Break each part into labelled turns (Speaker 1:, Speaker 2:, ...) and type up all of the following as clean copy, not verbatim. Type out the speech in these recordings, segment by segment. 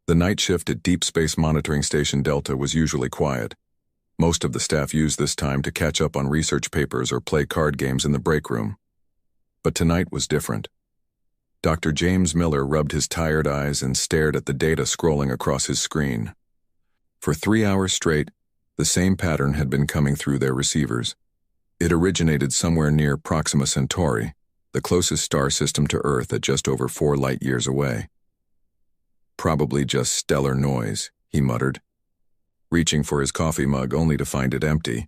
Speaker 1: The night shift at Deep Space Monitoring Station Delta was usually quiet. Most of the staff used this time to catch up on research papers or play card games in the break room. But tonight was different. Dr. James Miller rubbed his tired eyes and stared at the data scrolling across his screen. For 3 hours straight, the same pattern had been coming through their receivers. It originated somewhere near Proxima Centauri, the closest star system to Earth at just over 4 light-years away. Probably just stellar noise, he muttered, reaching for his coffee mug only to find it empty.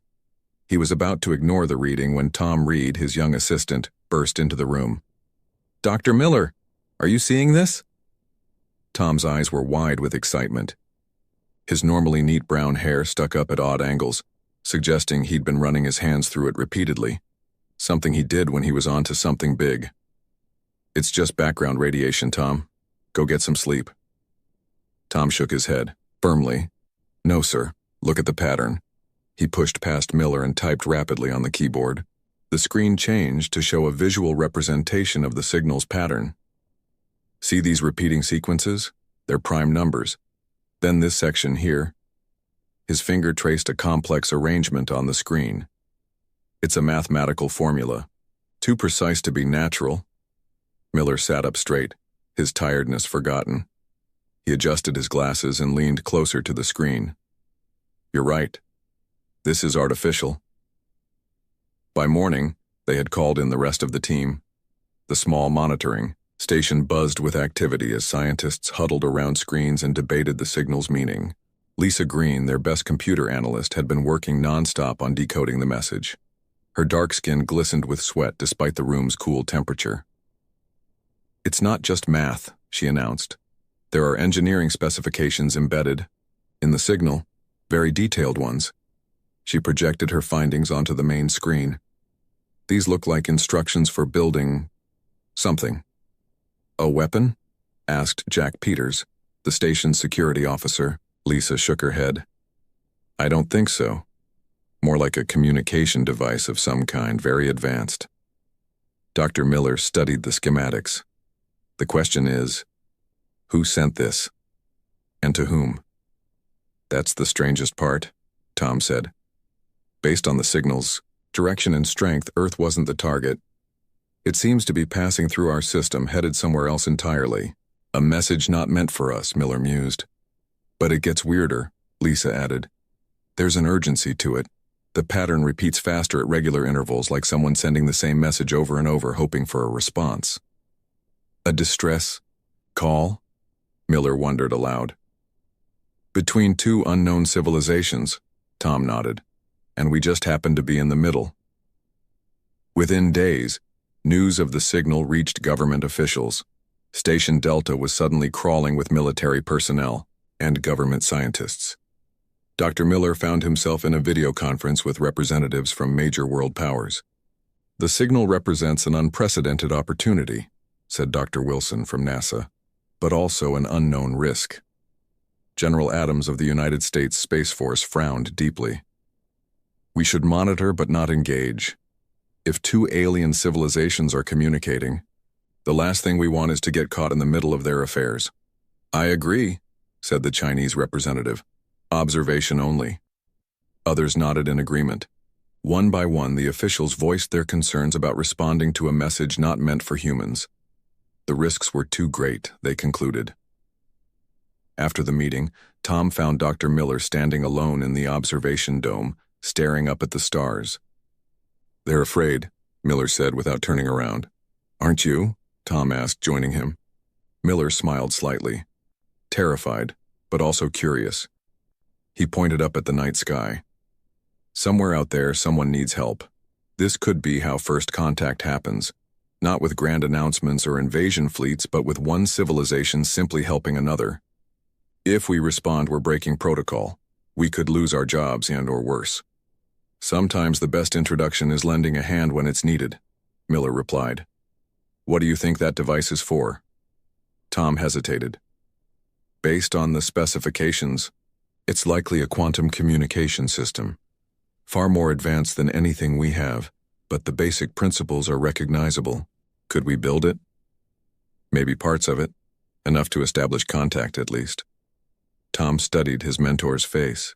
Speaker 1: He was about to ignore the reading when Tom Reed, his young assistant, burst into the room. "Dr. Miller, are you seeing this?" Tom's eyes were wide with excitement. His normally neat brown hair stuck up at odd angles, suggesting he'd been running his hands through it repeatedly, something he did when he was on to something big. "It's just background radiation, Tom. Go get some sleep." Tom shook his head, firmly. "No, sir. Look at the pattern." He pushed past Miller and typed rapidly on the keyboard. The screen changed to show a visual representation of the signal's pattern. "See these repeating sequences? They're prime numbers. Then this section here." His finger traced a complex arrangement on the screen. "It's a mathematical formula. Too precise to be natural." Miller sat up straight, his tiredness forgotten. He adjusted his glasses and leaned closer to the screen. "You're right. This is artificial." By morning, they had called in the rest of the team. The small monitoring station buzzed with activity as scientists huddled around screens and debated the signal's meaning. Lisa Green, their best computer analyst, had been working nonstop on decoding the message. Her dark skin glistened with sweat despite the room's cool temperature. "It's not just math," she announced. "There are engineering specifications embedded in the signal, very detailed ones." She projected her findings onto the main screen. "These look like instructions for building something." "A weapon?" asked Jack Peters, the station's security officer. Lisa shook her head. "I don't think so. More like a communication device of some kind, very advanced." Dr. Miller studied the schematics. "The question is, who sent this? And to whom?" "That's the strangest part," Tom said. "Based on the signal's direction and strength, Earth wasn't the target. It seems to be passing through our system, headed somewhere else entirely. A message not meant for us," Miller mused. "But it gets weirder," Lisa added. "There's an urgency to it. The pattern repeats faster at regular intervals, like someone sending the same message over and over, hoping for a response." "A distress call?" Miller wondered aloud. "Between two unknown civilizations," Tom nodded. "And we just happened to be in the middle." Within days, news of the signal reached government officials. Station Delta was suddenly crawling with military personnel and government scientists. Dr. Miller found himself in a video conference with representatives from major world powers. "The signal represents an unprecedented opportunity," said Dr. Wilson from NASA, "but also an unknown risk." General Adams of the United States Space Force frowned deeply. "We should monitor but not engage. If two alien civilizations are communicating, the last thing we want is to get caught in the middle of their affairs." "I agree," said the Chinese representative. "Observation only." Others nodded in agreement. One by one, the officials voiced their concerns about responding to a message not meant for humans. The risks were too great, they concluded. After the meeting, Tom found Dr. Miller standing alone in the observation dome, staring up at the stars. "They're afraid," Miller said without turning around. "Aren't you?" Tom asked, joining him. Miller smiled slightly. Terrified, but also curious. He pointed up at the night sky. "Somewhere out there, someone needs help. This could be how first contact happens. Not with grand announcements or invasion fleets, but with one civilization simply helping another. If we respond, we're breaking protocol. We could lose our jobs and/or worse. Sometimes the best introduction is lending a hand when it's needed," Miller replied. "What do you think that device is for?" Tom hesitated. "Based on the specifications, it's likely a quantum communication system. Far more advanced than anything we have, but the basic principles are recognizable. Could we build it?" "Maybe parts of it. Enough to establish contact, at least." Tom studied his mentor's face.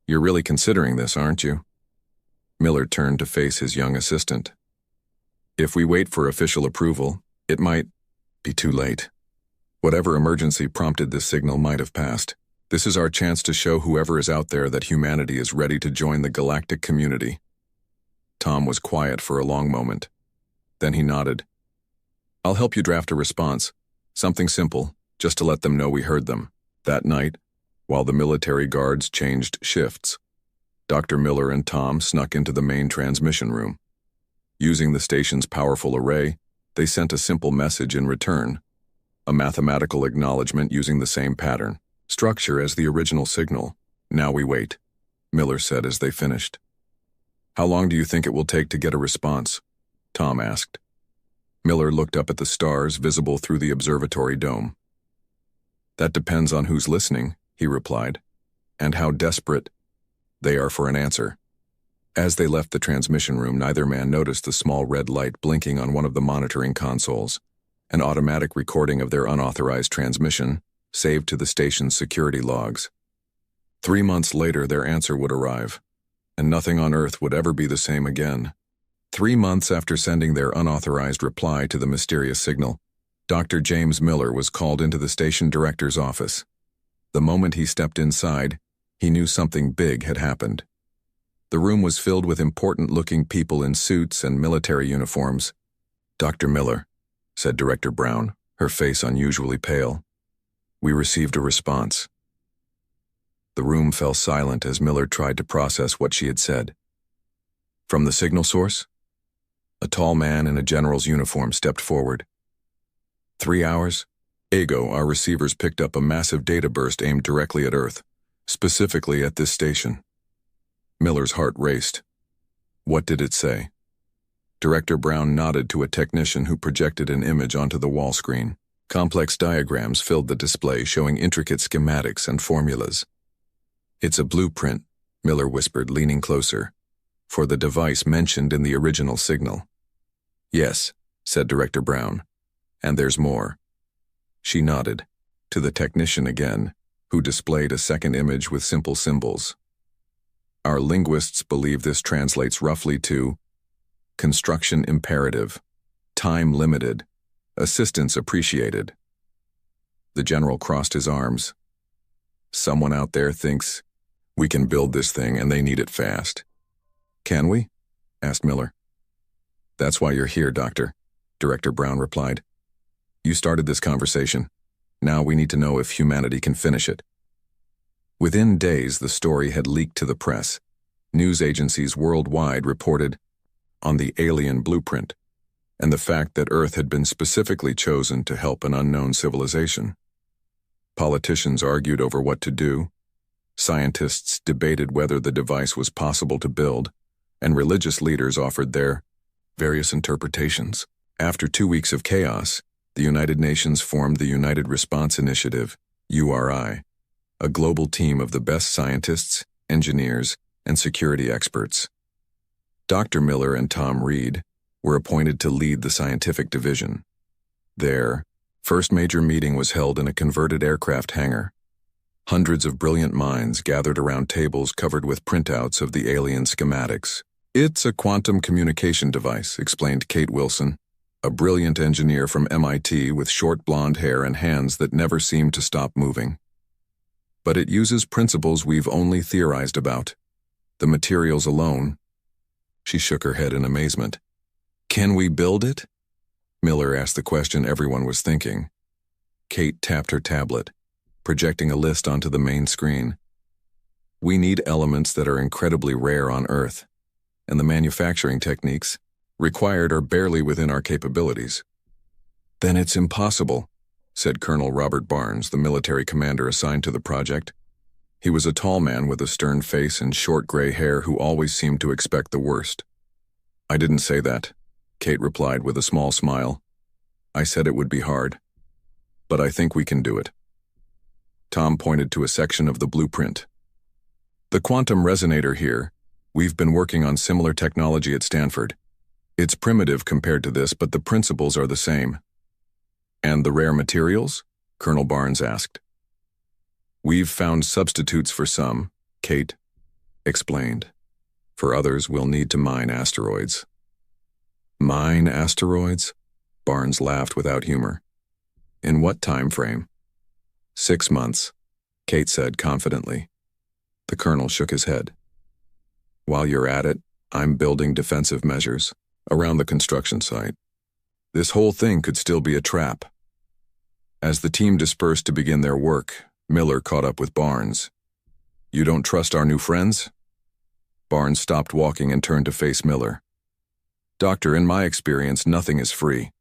Speaker 1: "You're really considering this, aren't you?" Miller turned to face his young assistant. "If we wait for official approval, it might be too late. Whatever emergency prompted this signal might have passed. This is our chance to show whoever is out there that humanity is ready to join the galactic community." Tom was quiet for a long moment. Then he nodded. "I'll help you draft a response. Something simple, just to let them know we heard them." That night, while the military guards changed shifts, Dr. Miller and Tom snuck into the main transmission room. Using the station's powerful array, they sent a simple message in return, a mathematical acknowledgement using the same pattern, structure as the original signal. "Now we wait," Miller said as they finished. "How long do you think it will take to get a response?" Tom asked. Miller looked up at the stars visible through the observatory dome. "That depends on who's listening," he replied, "and how desperate they are for an answer." As they left the transmission room, neither man noticed the small red light blinking on one of the monitoring consoles, an automatic recording of their unauthorized transmission, saved to the station's security logs. 3 months later, their answer would arrive, and nothing on Earth would ever be the same again. 3 months after sending their unauthorized reply to the mysterious signal, Dr. James Miller was called into the station director's office. The moment he stepped inside, he knew something big had happened. The room was filled with important-looking people in suits and military uniforms. "Dr. Miller," said Director Brown, her face unusually pale, "we received a response." The room fell silent as Miller tried to process what she had said. "From the signal source?" A tall man in a general's uniform stepped forward. 3 hours ago, our receivers picked up a massive data burst aimed directly at Earth, specifically at this station. Miller's heart raced. "What did it say?" Director Brown nodded to a technician who projected an image onto the wall screen. Complex diagrams filled the display showing intricate schematics and formulas. "It's a blueprint," Miller whispered, leaning closer, "for the device mentioned in the original signal." "Yes," said Director Brown, "and there's more." She nodded, to the technician again, who displayed a second image with simple symbols. "Our linguists believe this translates roughly to construction imperative, time limited, assistance appreciated." The general crossed his arms. "Someone out there thinks we can build this thing and they need it fast." "Can we?" asked Miller. "That's why you're here, Doctor," Director Brown replied. "You started this conversation. Now we need to know if humanity can finish it." Within days, the story had leaked to the press. News agencies worldwide reported on the alien blueprint and the fact that Earth had been specifically chosen to help an unknown civilization. Politicians argued over what to do. Scientists debated whether the device was possible to build, and religious leaders offered their various interpretations. After 2 weeks of chaos, the United Nations formed the United Response Initiative, URI, a global team of the best scientists, engineers, and security experts. Dr. Miller and Tom Reed were appointed to lead the scientific division. Their first major meeting was held in a converted aircraft hangar. Hundreds of brilliant minds gathered around tables covered with printouts of the alien schematics. "It's a quantum communication device," explained Kate Wilson, a brilliant engineer from MIT with short blonde hair and hands that never seemed to stop moving. "But it uses principles we've only theorized about. The materials alone." She shook her head in amazement. "Can we build it?" Miller asked the question everyone was thinking. Kate tapped her tablet, projecting a list onto the main screen. "We need elements that are incredibly rare on Earth, and the manufacturing techniques required are barely within our capabilities." "Then it's impossible," said Colonel Robert Barnes, the military commander assigned to the project. He was a tall man with a stern face and short gray hair who always seemed to expect the worst. "I didn't say that," Kate replied with a small smile. "I said it would be hard. But I think we can do it." Tom pointed to a section of the blueprint. "The quantum resonator here. We've been working on similar technology at Stanford. It's primitive compared to this, but the principles are the same." "And the rare materials?" Colonel Barnes asked. We've found substitutes for some, Kate explained. For others, we'll need to mine asteroids. Mine asteroids? Barnes laughed without humor. In what time frame? 6 months, Kate said confidently. The colonel shook his head. While you're at it, I'm building defensive measures around the construction site. This whole thing could still be a trap. As the team dispersed to begin their work, Miller caught up with Barnes. You don't trust our new friends? Barnes stopped walking and turned to face Miller. Doctor, in my experience, nothing is free.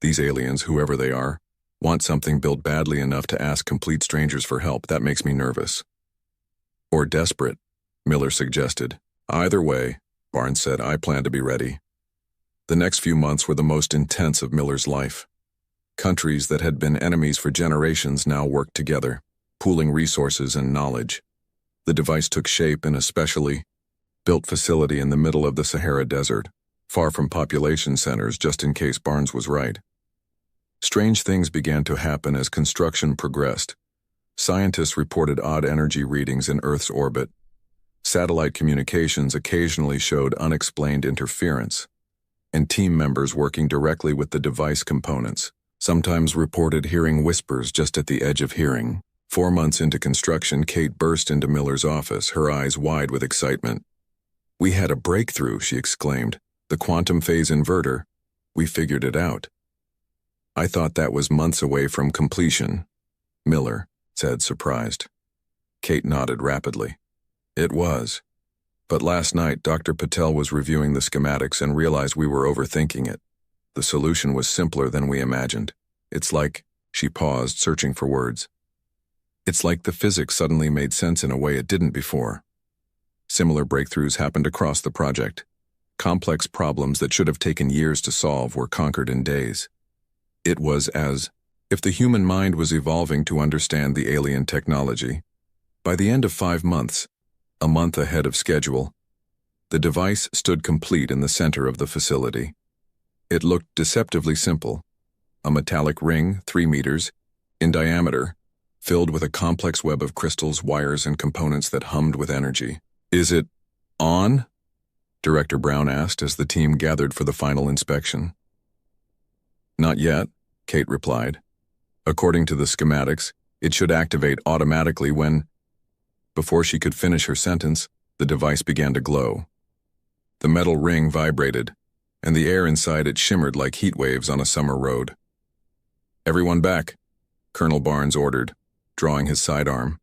Speaker 1: These aliens, whoever they are, want something built badly enough to ask complete strangers for help. That makes me nervous. Or desperate, Miller suggested. Either way, Barnes said, I plan to be ready. The next few months were the most intense of Miller's life. Countries that had been enemies for generations now worked together, pooling resources and knowledge. The device took shape in a specially built facility in the middle of the Sahara Desert, far from population centers, just in case Barnes was right. Strange things began to happen as construction progressed. Scientists reported odd energy readings in Earth's orbit. Satellite communications occasionally showed unexplained interference, and team members working directly with the device components sometimes reported hearing whispers just at the edge of hearing. 4 months into construction, Kate burst into Miller's office, her eyes wide with excitement. We had a breakthrough, she exclaimed. The quantum phase inverter. We figured it out. I thought that was months away from completion, Miller said, surprised. Kate nodded rapidly. It was. But last night, Dr. Patel was reviewing the schematics and realized we were overthinking it. The solution was simpler than we imagined. It's like, she paused, searching for words. It's like the physics suddenly made sense in a way it didn't before. Similar breakthroughs happened across the project. Complex problems that should have taken years to solve were conquered in days. It was as if the human mind was evolving to understand the alien technology. By the end of 5 months, a month ahead of schedule, the device stood complete in the center of the facility. It looked deceptively simple. A metallic ring, 3 meters, in diameter, filled with a complex web of crystals, wires, and components that hummed with energy. Is it on? Director Brown asked as the team gathered for the final inspection. Not yet, Kate replied. According to the schematics, it should activate automatically when... Before she could finish her sentence, the device began to glow. The metal ring vibrated, and the air inside it shimmered like heat waves on a summer road. Everyone back, Colonel Barnes ordered, drawing his sidearm.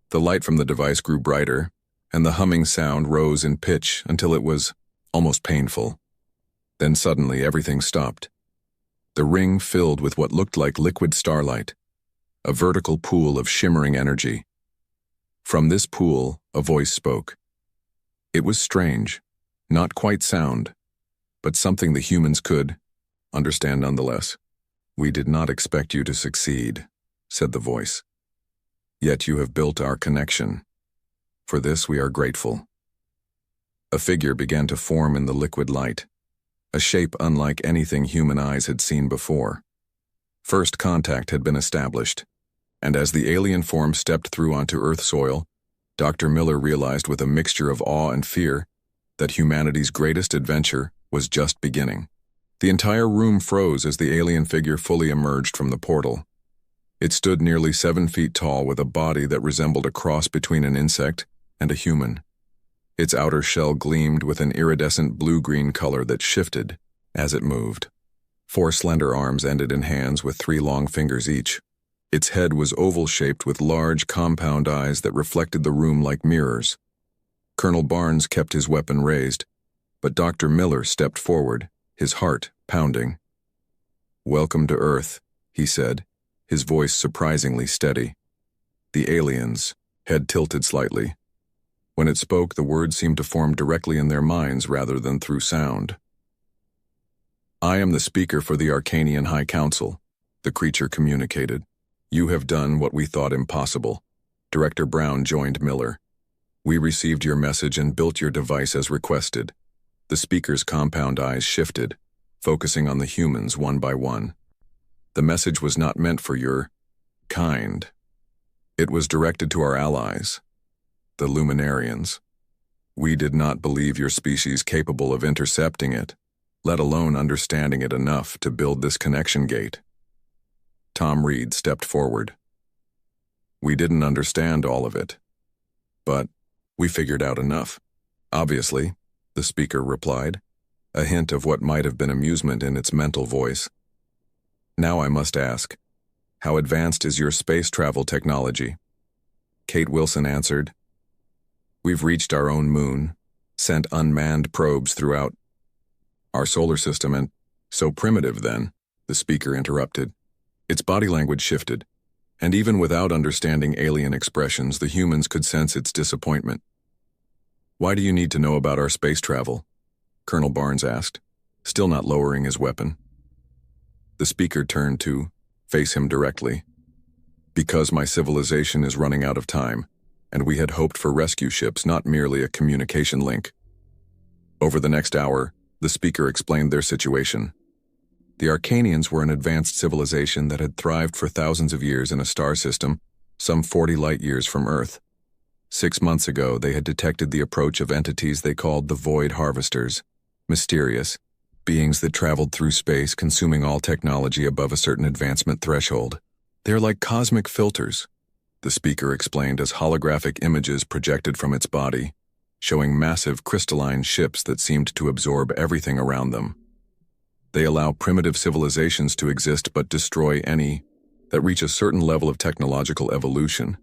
Speaker 1: The light from the device grew brighter, and the humming sound rose in pitch until it was almost painful. Then suddenly everything stopped. The ring filled with what looked like liquid starlight, a vertical pool of shimmering energy. From this pool, a voice spoke. It was strange, not quite sound, but something the humans could understand nonetheless. We did not expect you to succeed, said the voice. Yet you have built our connection. For this we are grateful. A figure began to form in the liquid light, a shape unlike anything human eyes had seen before. First contact had been established, and as the alien form stepped through onto Earth soil, Dr. Miller realized with a mixture of awe and fear that humanity's greatest adventure was just beginning. The entire room froze as the alien figure fully emerged from the portal. It stood nearly 7 feet tall with a body that resembled a cross between an insect and a human. Its outer shell gleamed with an iridescent blue-green color that shifted as it moved. 4 slender arms ended in hands with 3 long fingers each. Its head was oval-shaped with large, compound eyes that reflected the room like mirrors. Colonel Barnes kept his weapon raised, but Dr. Miller stepped forward, his heart pounding. "Welcome to Earth," he said, his voice surprisingly steady. The aliens, head tilted slightly. When it spoke, the words seemed to form directly in their minds rather than through sound. "I am the speaker for the Arcanian High Council," the creature communicated. "You have done what we thought impossible." Director Brown joined Miller. "We received your message and built your device as requested." The speaker's compound eyes shifted, focusing on the humans one by one. "The message was not meant for your kind. It was directed to our allies, the Luminarians. We did not believe your species capable of intercepting it, let alone understanding it enough to build this connection gate. Tom Reed stepped forward. We didn't understand all of it, but we figured out enough. Obviously, the speaker replied, a hint of what might have been amusement in its mental voice. Now I must ask, how advanced is your space travel technology? Kate Wilson answered, We've reached our own moon, sent unmanned probes throughout our solar system, and so primitive then, the speaker interrupted. Its body language shifted, and even without understanding alien expressions, the humans could sense its disappointment. Why do you need to know about our space travel? Colonel Barnes asked, still not lowering his weapon. The speaker turned to face him directly. Because my civilization is running out of time, and we had hoped for rescue ships, not merely a communication link. Over the next hour, the speaker explained their situation. The Arcanians were an advanced civilization that had thrived for thousands of years in a star system, some 40 light-years from Earth. 6 months ago, they had detected the approach of entities they called the Void Harvesters, mysterious beings that traveled through space, consuming all technology above a certain advancement threshold. They're like cosmic filters, the speaker explained as holographic images projected from its body, showing massive crystalline ships that seemed to absorb everything around them. They allow primitive civilizations to exist but destroy any that reach a certain level of technological evolution.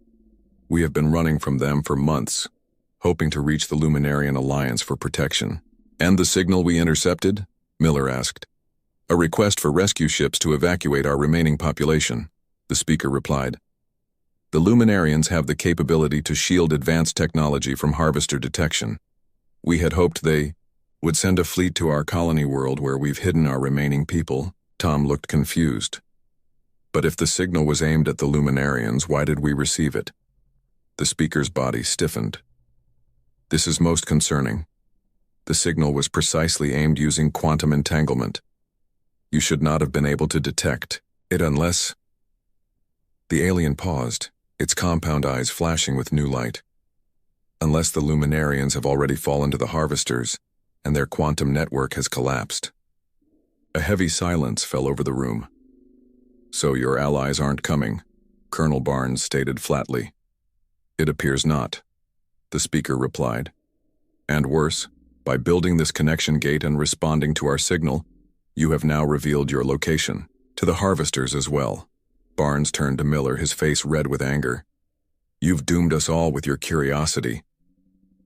Speaker 1: We have been running from them for months, hoping to reach the Luminarian Alliance for protection. And the signal we intercepted? Miller asked. A request for rescue ships to evacuate our remaining population, the speaker replied. The Luminarians have the capability to shield advanced technology from harvester detection. We had hoped they would send a fleet to our colony world where we've hidden our remaining people. Tom looked confused. But if the signal was aimed at the Luminarians, why did we receive it? The speaker's body stiffened. This is most concerning. The signal was precisely aimed using quantum entanglement. You should not have been able to detect it unless... The alien paused, its compound eyes flashing with new light. Unless the Luminarians have already fallen to the harvesters, and their quantum network has collapsed. A heavy silence fell over the room. So your allies aren't coming, Colonel Barnes stated flatly. It appears not, the speaker replied. And worse, by building this connection gate and responding to our signal, you have now revealed your location, to the harvesters as well. Barnes turned to Miller, his face red with anger. You've doomed us all with your curiosity.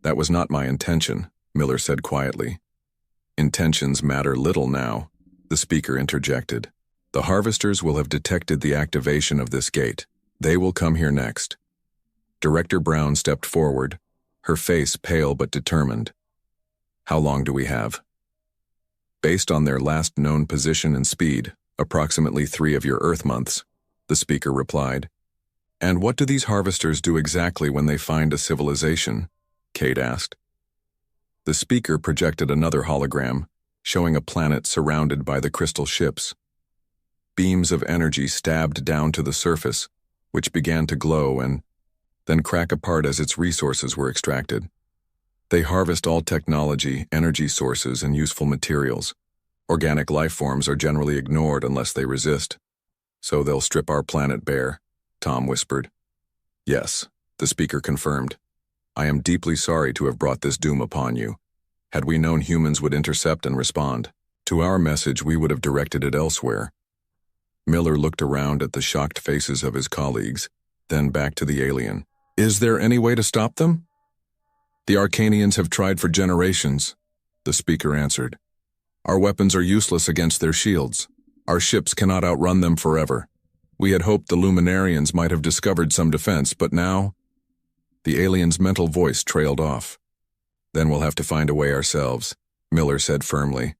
Speaker 1: That was not my intention, Miller said quietly. Intentions matter little now, the speaker interjected. The harvesters will have detected the activation of this gate. They will come here next. Director Brown stepped forward, her face pale but determined. How long do we have? Based on their last known position and speed, approximately 3 of your Earth months, the speaker replied. And what do these harvesters do exactly when they find a civilization? Kate asked. The speaker projected another hologram, showing a planet surrounded by the crystal ships. Beams of energy stabbed down to the surface, which began to glow and then crack apart as its resources were extracted. They harvest all technology, energy sources, and useful materials. Organic life forms are generally ignored unless they resist. So they'll strip our planet bare, Tom whispered. Yes, the speaker confirmed. I am deeply sorry to have brought this doom upon you. Had we known humans would intercept and respond to our message, we would have directed it elsewhere. Miller looked around at the shocked faces of his colleagues, then back to the alien. Is there any way to stop them? The Arcanians have tried for generations, the speaker answered. Our weapons are useless against their shields. Our ships cannot outrun them forever. We had hoped the Luminarians might have discovered some defense, but now... The alien's mental voice trailed off. Then we'll have to find a way ourselves, Miller said firmly.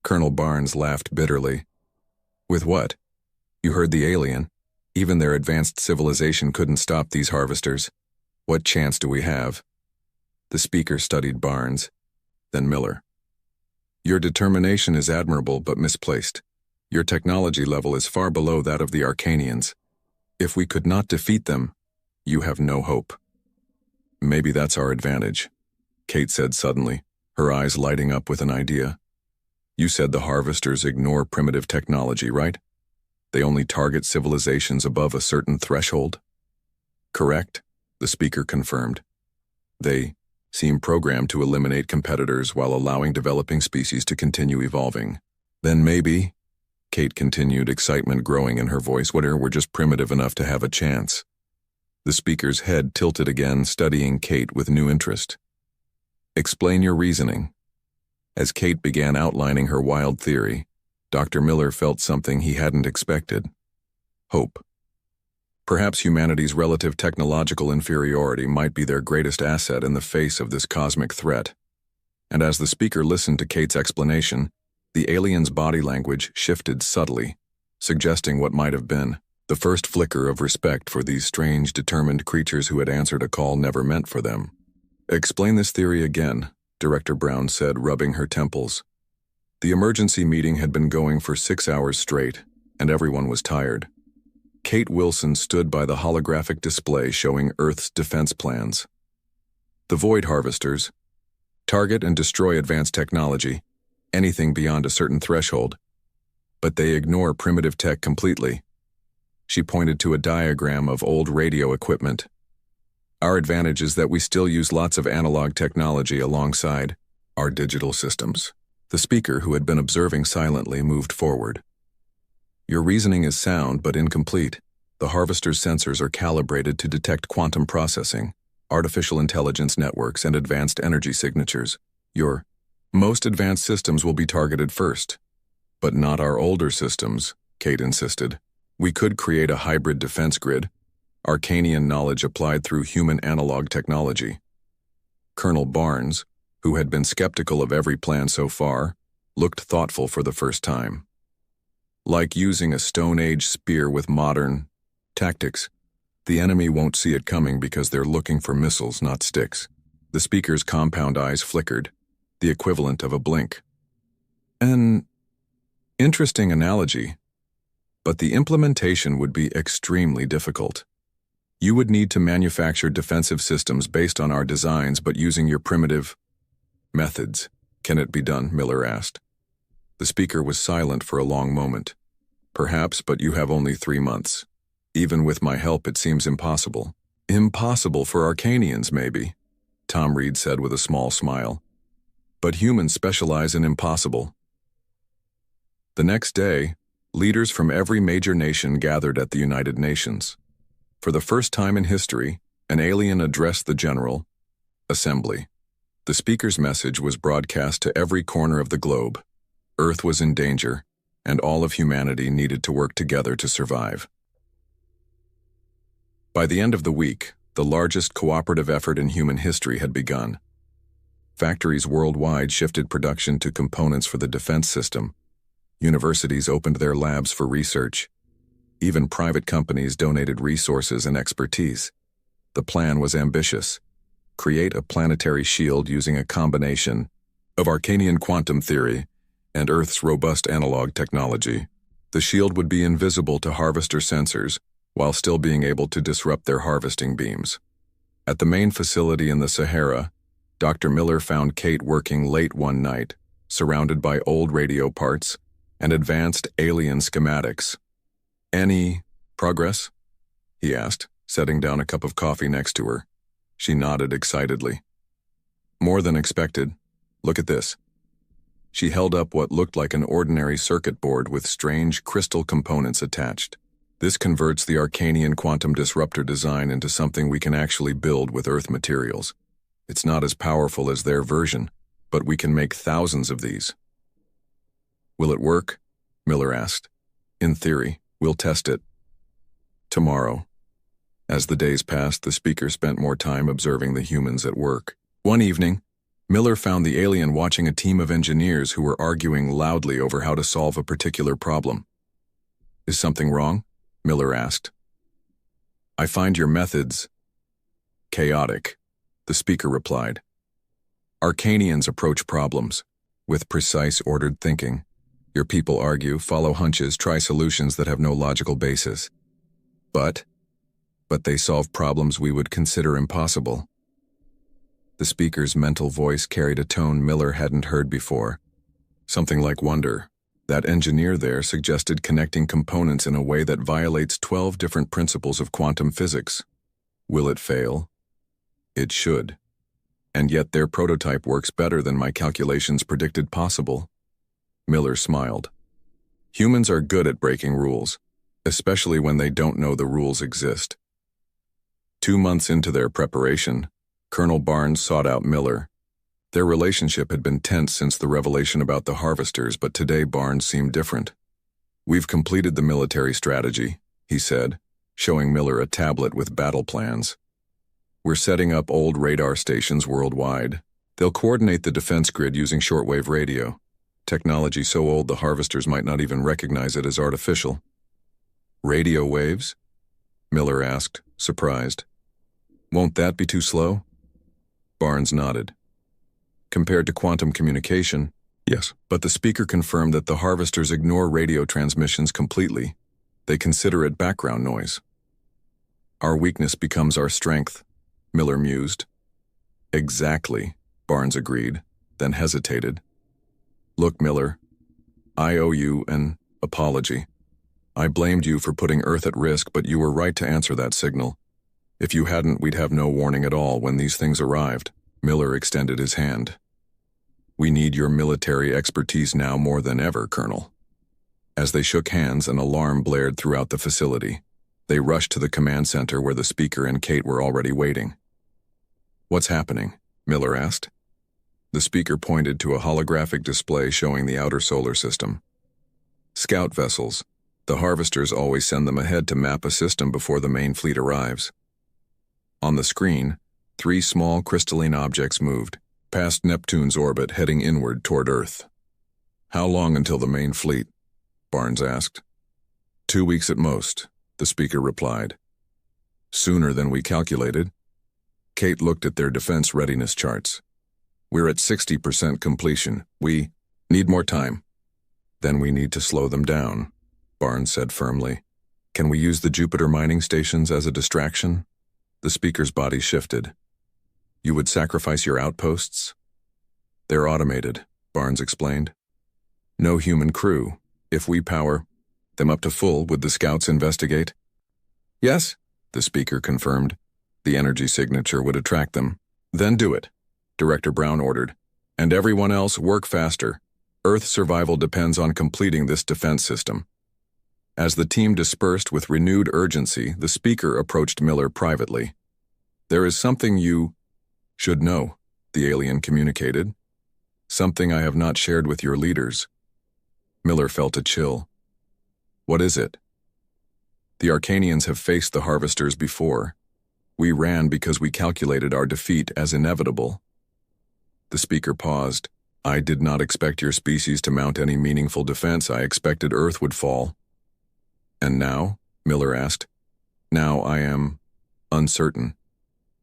Speaker 1: Colonel Barnes laughed bitterly. With what? You heard the alien. Even their advanced civilization couldn't stop these harvesters. What chance do we have? The speaker studied Barnes, then Miller. Your determination is admirable but misplaced. Your technology level is far below that of the Arcanians. If we could not defeat them, You have no hope. Maybe that's our advantage, Kate said suddenly, her eyes lighting up with an idea. You said the harvesters ignore primitive technology, right? They only target civilizations above a certain threshold? Correct, the speaker confirmed. They seem programmed to eliminate competitors while allowing developing species to continue evolving. Then maybe, Kate continued, excitement growing in her voice, whatever, we're just primitive enough to have a chance. The speaker's head tilted again, studying Kate with new interest. Explain your reasoning. As Kate began outlining her wild theory, Dr. Miller felt something he hadn't expected. Hope. Perhaps humanity's relative technological inferiority might be their greatest asset in the face of this cosmic threat. And as the speaker listened to Kate's explanation, the alien's body language shifted subtly, suggesting what might have been the first flicker of respect for these strange, determined creatures who had answered a call never meant for them. Explain this theory again, Director Brown said, rubbing her temples. The emergency meeting had been going for 6 hours straight, and everyone was tired. Kate Wilson stood by the holographic display showing Earth's defense plans. The Void Harvesters target and destroy advanced technology, anything beyond a certain threshold, but they ignore primitive tech completely. She pointed to a diagram of old radio equipment. Our advantage is that we still use lots of analog technology alongside our digital systems. The speaker, who had been observing silently, moved forward. Your reasoning is sound but incomplete. The harvester's sensors are calibrated to detect quantum processing, artificial intelligence networks, and advanced energy signatures. Your most advanced systems will be targeted first. But not our older systems, Kate insisted. We could create a hybrid defense grid, Arcanian knowledge applied through human analog technology. Colonel Barnes, who had been skeptical of every plan so far, looked thoughtful for the first time. Like using a Stone Age spear with modern tactics, the enemy won't see it coming because they're looking for missiles, not sticks. The speaker's compound eyes flickered, the equivalent of a blink. An interesting analogy, but the implementation would be extremely difficult. You would need to manufacture defensive systems based on our designs but using your primitive methods. Can it be done? Miller asked. The speaker was silent for a long moment. Perhaps, but you have only 3 months. Even with my help, it seems impossible. Impossible for Arcanians, maybe, Tom Reed said with a small smile. But humans specialize in impossible. The next day, leaders from every major nation gathered at the United Nations. For the first time in history, an alien addressed the General Assembly. The speaker's message was broadcast to every corner of the globe. Earth was in danger, and all of humanity needed to work together to survive. By the end of the week, the largest cooperative effort in human history had begun. Factories worldwide shifted production to components for the defense system. Universities opened their labs for research. Even private companies donated resources and expertise. The plan was ambitious. Create a planetary shield using a combination of Arcanian quantum theory and Earth's robust analog technology. The shield would be invisible to harvester sensors while still being able to disrupt their harvesting beams. At the main facility in the Sahara, Dr. Miller found Kate working late one night, surrounded by old radio parts and advanced alien schematics. Any progress? He asked, setting down a cup of coffee next to her. She nodded excitedly. More than expected. Look at this. She held up what looked like an ordinary circuit board with strange crystal components attached. This converts the Arcanian quantum disruptor design into something we can actually build with Earth materials. It's not as powerful as their version, but we can make thousands of these. Will it work? Miller asked. In theory, we'll test it tomorrow. As the days passed, the speaker spent more time observing the humans at work. One evening, Miller found the alien watching a team of engineers who were arguing loudly over how to solve a particular problem. Is something wrong? Miller asked. I find your methods chaotic, the speaker replied. Arcanians approach problems with precise, ordered thinking. Your people argue, follow hunches, try solutions that have no logical basis. But but they solve problems we would consider impossible. The speaker's mental voice carried a tone Miller hadn't heard before. Something like wonder. That engineer there suggested connecting components in a way that violates 12 different principles of quantum physics. Will it fail? It should. And yet their prototype works better than my calculations predicted possible. Miller smiled. Humans are good at breaking rules, especially when they don't know the rules exist. 2 months into their preparation, Colonel Barnes sought out Miller. Their relationship had been tense since the revelation about the harvesters, but today Barnes seemed different. We've completed the military strategy, he said, showing Miller a tablet with battle plans. We're setting up old radar stations worldwide. They'll coordinate the defense grid using shortwave radio. Technology so old the harvesters might not even recognize it as artificial. Radio waves? Miller asked, surprised. Won't that be too slow? Barnes nodded. Compared to quantum communication, yes, but the speaker confirmed that the harvesters ignore radio transmissions completely. They consider it background noise. Our weakness becomes our strength, Miller mused. Exactly, Barnes agreed, then hesitated. Look, Miller, I owe you an apology. I blamed you for putting Earth at risk, but you were right to answer that signal. If you hadn't, we'd have no warning at all when these things arrived. Miller extended his hand. We need your military expertise now more than ever, Colonel. As they shook hands, an alarm blared throughout the facility. They rushed to the command center where the speaker and Kate were already waiting. What's happening? Miller asked. The speaker pointed to a holographic display showing the outer solar system. Scout vessels. The harvesters always send them ahead to map a system before the main fleet arrives. On the screen, 3 small crystalline objects moved, past Neptune's orbit, heading inward toward Earth. How long until the main fleet? Barnes asked. 2 weeks at most, the speaker replied. Sooner than we calculated. Kate looked at their defense readiness charts. We're at 60% completion. We need more time. Then we need to slow them down, Barnes said firmly. Can we use the Jupiter mining stations as a distraction? The speaker's body shifted. You would sacrifice your outposts? They're automated, Barnes explained. No human crew. If we power them up to full, would the scouts investigate? Yes, the speaker confirmed. The energy signature would attract them. Then do it, Director Brown ordered. And everyone else, work faster. Earth survival depends on completing this defense system. As the team dispersed with renewed urgency, the speaker approached Miller privately. There is something you should know, the alien communicated. Something I have not shared with your leaders. Miller felt a chill. What is it? The Arcanians have faced the harvesters before. We ran because we calculated our defeat as inevitable. The speaker paused. I did not expect your species to mount any meaningful defense. I expected Earth would fall. And now? Miller asked. Now I am uncertain.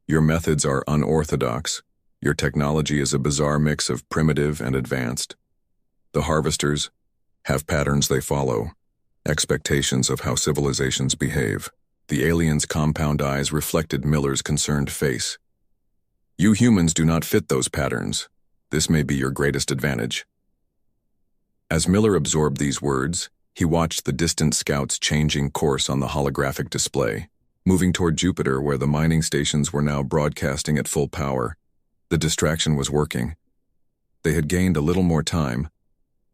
Speaker 1: Your methods are unorthodox. Your technology is a bizarre mix of primitive and advanced. The harvesters have patterns they follow, expectations of how civilizations behave. The alien's compound eyes reflected Miller's concerned face. You humans do not fit those patterns. This may be your greatest advantage. As Miller absorbed these words, he watched the distant scouts changing course on the holographic display, moving toward Jupiter where the mining stations were now broadcasting at full power. The distraction was working. They had gained a little more time,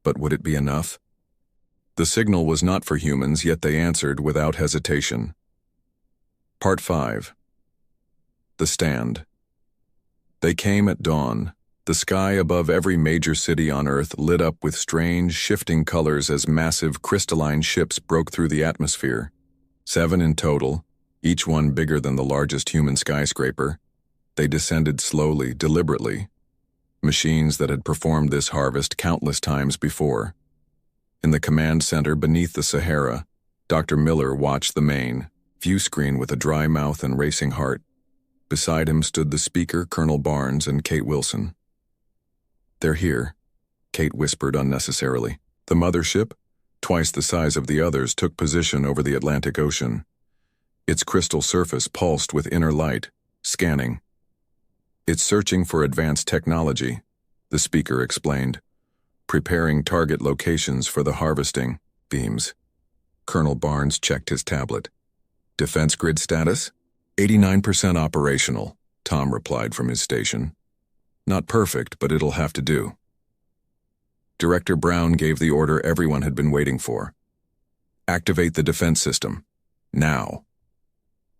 Speaker 1: but would it be enough? The signal was not for humans, yet they answered without hesitation. Part 5. The Stand. They came at dawn. The sky above every major city on Earth lit up with strange, shifting colors as massive crystalline ships broke through the atmosphere. 7 in total, each one bigger than the largest human skyscraper. They descended slowly, deliberately. Machines that had performed this harvest countless times before. In the command center beneath the Sahara, Dr. Miller watched the main view screen with a dry mouth and racing heart. Beside him stood the speaker, Colonel Barnes, and Kate Wilson. They're here, Kate whispered unnecessarily. The mothership, twice the size of the others, took position over the Atlantic Ocean. Its crystal surface pulsed with inner light, scanning. It's searching for advanced technology, the speaker explained, preparing target locations for the harvesting beams. Colonel Barnes checked his tablet. Defense grid status? 89% operational, Tom replied from his station. Not perfect, but it'll have to do. Director Brown gave the order everyone had been waiting for. Activate the defense system. Now.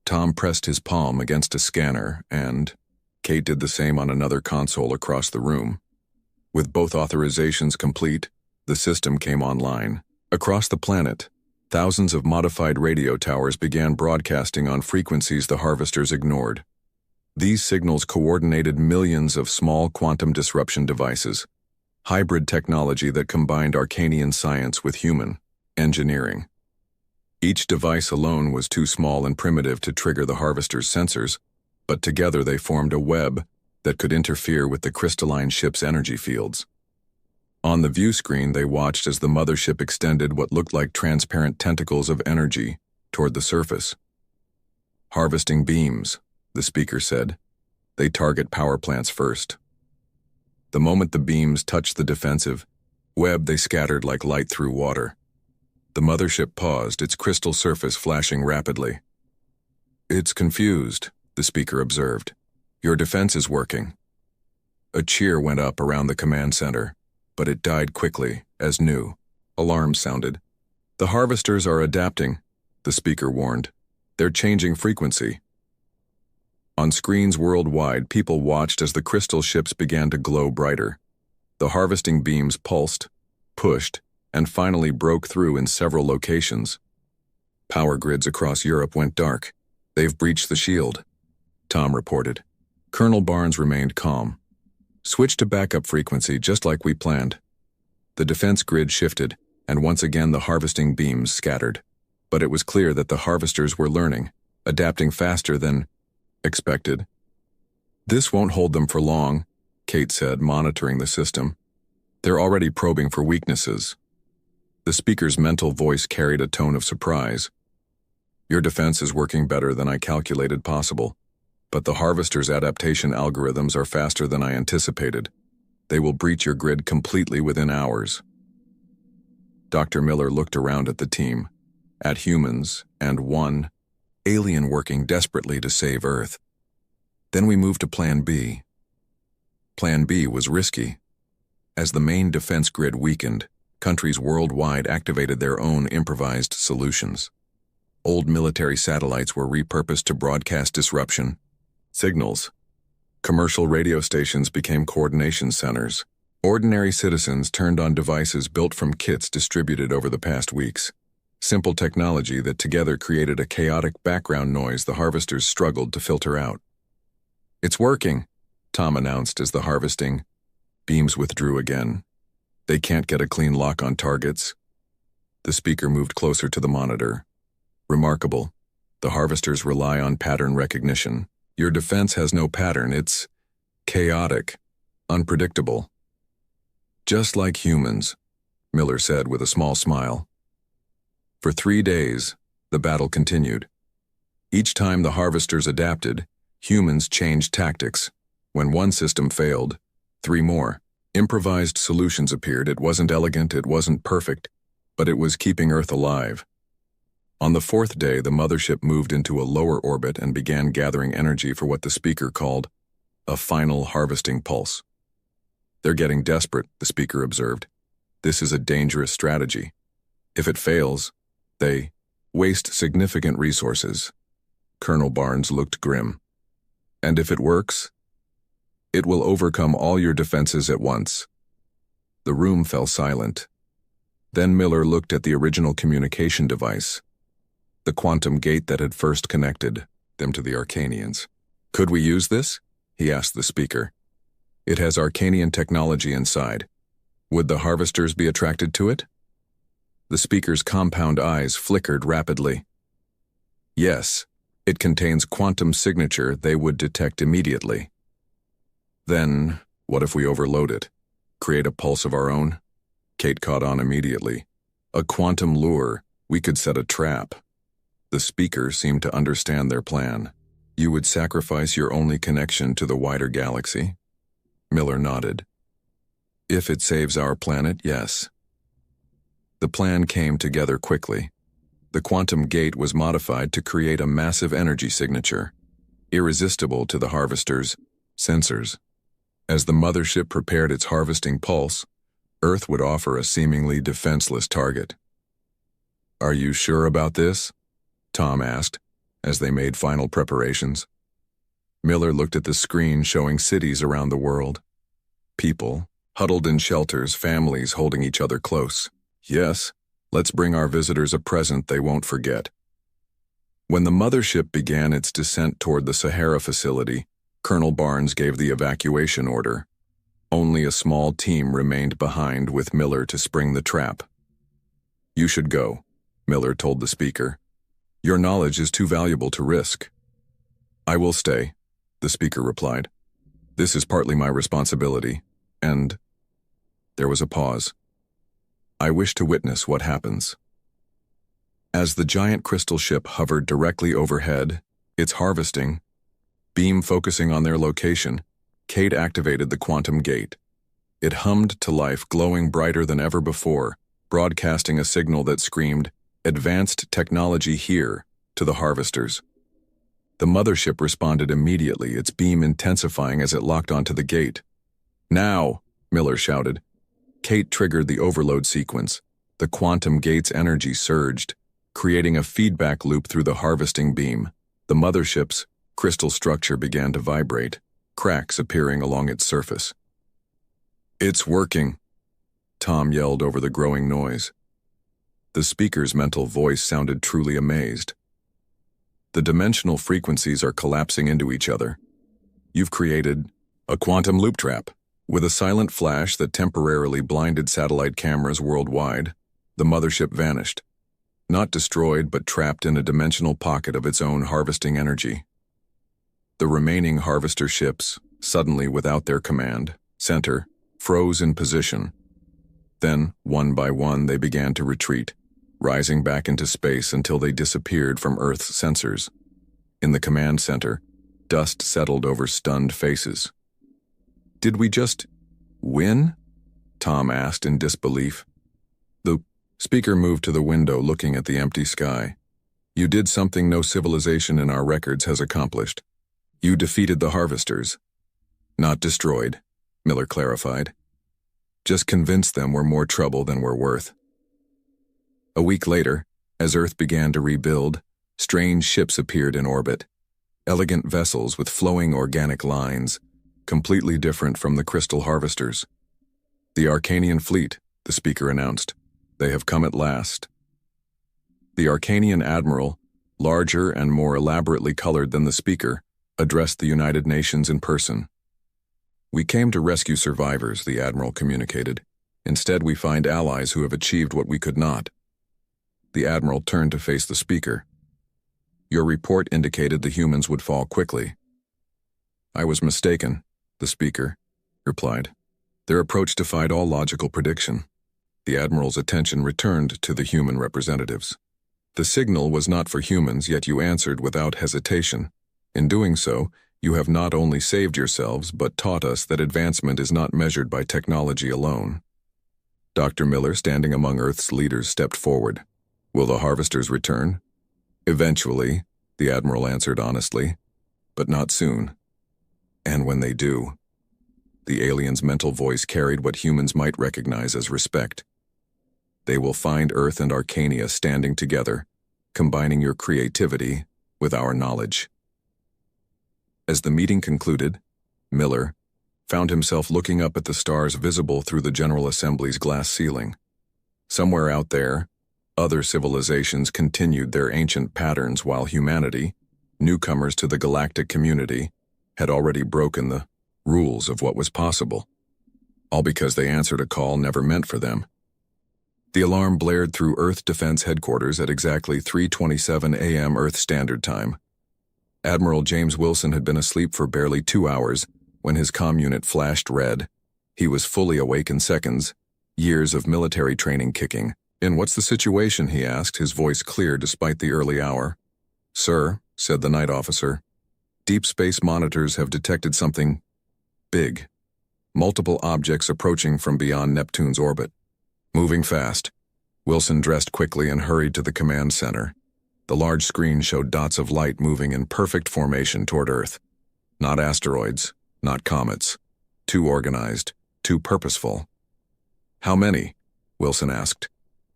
Speaker 1: Tom pressed his palm against a scanner and Kate did the same on another console across the room. With both authorizations complete, the system came online. Across the planet, thousands of modified radio towers began broadcasting on frequencies the harvesters ignored. These signals coordinated millions of small quantum disruption devices, hybrid technology that combined Arcanian science with human engineering. Each device alone was too small and primitive to trigger the harvesters' sensors, but together they formed a web that could interfere with the crystalline ship's energy fields. On the view screen, they watched as the mothership extended what looked like transparent tentacles of energy toward the surface. Harvesting beams, the speaker said. They target power plants first. The moment the beams touched the defensive web, they scattered like light through water. The mothership paused, its crystal surface flashing rapidly. It's confused, the speaker observed. Your defense is working. A cheer went up around the command center, but it died quickly, as new alarms sounded. The harvesters are adapting, the speaker warned. They're changing frequency. On screens worldwide, people watched as the crystal ships began to glow brighter. The harvesting beams pulsed, pushed, and finally broke through in several locations. Power grids across Europe went dark. They've breached the shield, Tom reported. Colonel Barnes remained calm. Switch to backup frequency just like we planned. The defense grid shifted, and once again the harvesting beams scattered. But it was clear that the harvesters were learning, adapting faster than expected. This won't hold them for long, Kate said, monitoring the system. They're already probing for weaknesses. The speaker's mental voice carried a tone of surprise. Your defense is working better than I calculated possible, but the harvester's adaptation algorithms are faster than I anticipated. They will breach your grid completely within hours. Dr. Miller looked around at the team, at humans, and one alien working desperately to save Earth. Then we moved to Plan B. Plan B was risky. As the main defense grid weakened, countries worldwide activated their own improvised solutions. Old military satellites were repurposed to broadcast disruption signals. Commercial radio stations became coordination centers. Ordinary citizens turned on devices built from kits distributed over the past weeks. Simple technology that together created a chaotic background noise the harvesters struggled to filter out. It's working, Tom announced as the harvesting beams withdrew again. They can't get a clean lock on targets. The speaker moved closer to the monitor. Remarkable. The harvesters rely on pattern recognition. Your defense has no pattern. It's chaotic, unpredictable. Just like humans, Miller said with a small smile. For 3 days, the battle continued. Each time the harvesters adapted, humans changed tactics. When one system failed, 3 more. Improvised solutions appeared. It wasn't elegant, it wasn't perfect, but it was keeping Earth alive. On the 4th day, the mothership moved into a lower orbit and began gathering energy for what the speaker called a final harvesting pulse. They're getting desperate, the speaker observed. This is a dangerous strategy. If it fails, they waste significant resources. Colonel Barnes looked grim. And if it works, it will overcome all your defenses at once. The room fell silent. Then Miller looked at the original communication device, the quantum gate that had first connected them to the Arcanians. Could we use this? He asked the speaker. It has Arcanian technology inside. Would the harvesters be attracted to it? The speaker's compound eyes flickered rapidly. Yes, it contains quantum signature they would detect immediately. Then, what if we overload it? Create a pulse of our own? Kate caught on immediately. A quantum lure. We could set a trap. The speaker seemed to understand their plan. You would sacrifice your only connection to the wider galaxy? Miller nodded. If it saves our planet, yes. The plan came together quickly. The quantum gate was modified to create a massive energy signature, irresistible to the harvester's sensors. As the mothership prepared its harvesting pulse, Earth would offer a seemingly defenseless target. Are you sure about this? Tom asked, as they made final preparations. Miller looked at the screen showing cities around the world. People, huddled in shelters, families holding each other close. Yes, let's bring our visitors a present they won't forget. When the mothership began its descent toward the Sahara facility, Colonel Barnes gave the evacuation order. Only a small team remained behind with Miller to spring the trap. You should go, Miller told the speaker. Your knowledge is too valuable to risk. I will stay, the speaker replied. This is partly my responsibility, and... There was a pause. I wish to witness what happens. As the giant crystal ship hovered directly overhead, its harvesting, beam focusing on their location, Kate activated the quantum gate. It hummed to life, glowing brighter than ever before, broadcasting a signal that screamed, "Advanced technology here," to the harvesters. The mothership responded immediately, its beam intensifying as it locked onto the gate. Now, Miller shouted. Kate triggered the overload sequence. The quantum gate's energy surged, creating a feedback loop through the harvesting beam. The mothership's crystal structure began to vibrate, cracks appearing along its surface. It's working, Tom yelled over the growing noise. The speaker's mental voice sounded truly amazed. The dimensional frequencies are collapsing into each other. You've created a quantum loop trap. With a silent flash that temporarily blinded satellite cameras worldwide, the mothership vanished. Not destroyed, but trapped in a dimensional pocket of its own harvesting energy. The remaining harvester ships, suddenly without their command center, froze in position. Then, one by one, they began to retreat, rising back into space until they disappeared from Earth's sensors. In the command center, dust settled over stunned faces. Did we just win? Tom asked in disbelief. The speaker moved to the window, looking at the empty sky. You did something no civilization in our records has accomplished. You defeated the harvesters. Not destroyed, Miller clarified. Just convinced them we're more trouble than we're worth. A week later, as Earth began to rebuild, strange ships appeared in orbit. Elegant vessels with flowing organic lines, completely different from the crystal harvesters. The Arcanian fleet, the speaker announced. They have come at last. The Arcanian admiral, larger and more elaborately colored than the speaker, addressed the United Nations in person. We came to rescue survivors, the admiral communicated. Instead, we find allies who have achieved what we could not. The admiral turned to face the speaker. Your report indicated the humans would fall quickly. I was mistaken, the speaker replied. Their approach defied all logical prediction. The admiral's attention returned to the human representatives. The signal was not for humans, yet you answered without hesitation. In doing so, you have not only saved yourselves, but taught us that advancement is not measured by technology alone. Dr. Miller, standing among Earth's leaders, stepped forward. Will the harvesters return? Eventually, the admiral answered honestly, but not soon. And when they do, the alien's mental voice carried what humans might recognize as respect. They will find Earth and Arcania standing together, combining your creativity with our knowledge. As the meeting concluded, Miller found himself looking up at the stars visible through the General Assembly's glass ceiling. Somewhere out there, other civilizations continued their ancient patterns while humanity, newcomers to the galactic community, had already broken the rules of what was possible. All because they answered a call never meant for them. The alarm blared through Earth Defense Headquarters at exactly 3:27 a.m. Earth Standard Time. Admiral James Wilson had been asleep for barely 2 hours when his comm unit flashed red. He was fully awake in seconds, years of military training kicking, "And what's the situation?" he asked, his voice clear despite the early hour. "Sir," said the night officer, "deep space monitors have detected something big. Multiple objects approaching from beyond Neptune's orbit. Moving fast." Wilson dressed quickly and hurried to the command center. The large screen showed dots of light moving in perfect formation toward Earth. Not asteroids, not comets. Too organized, too purposeful. "How many?" Wilson asked.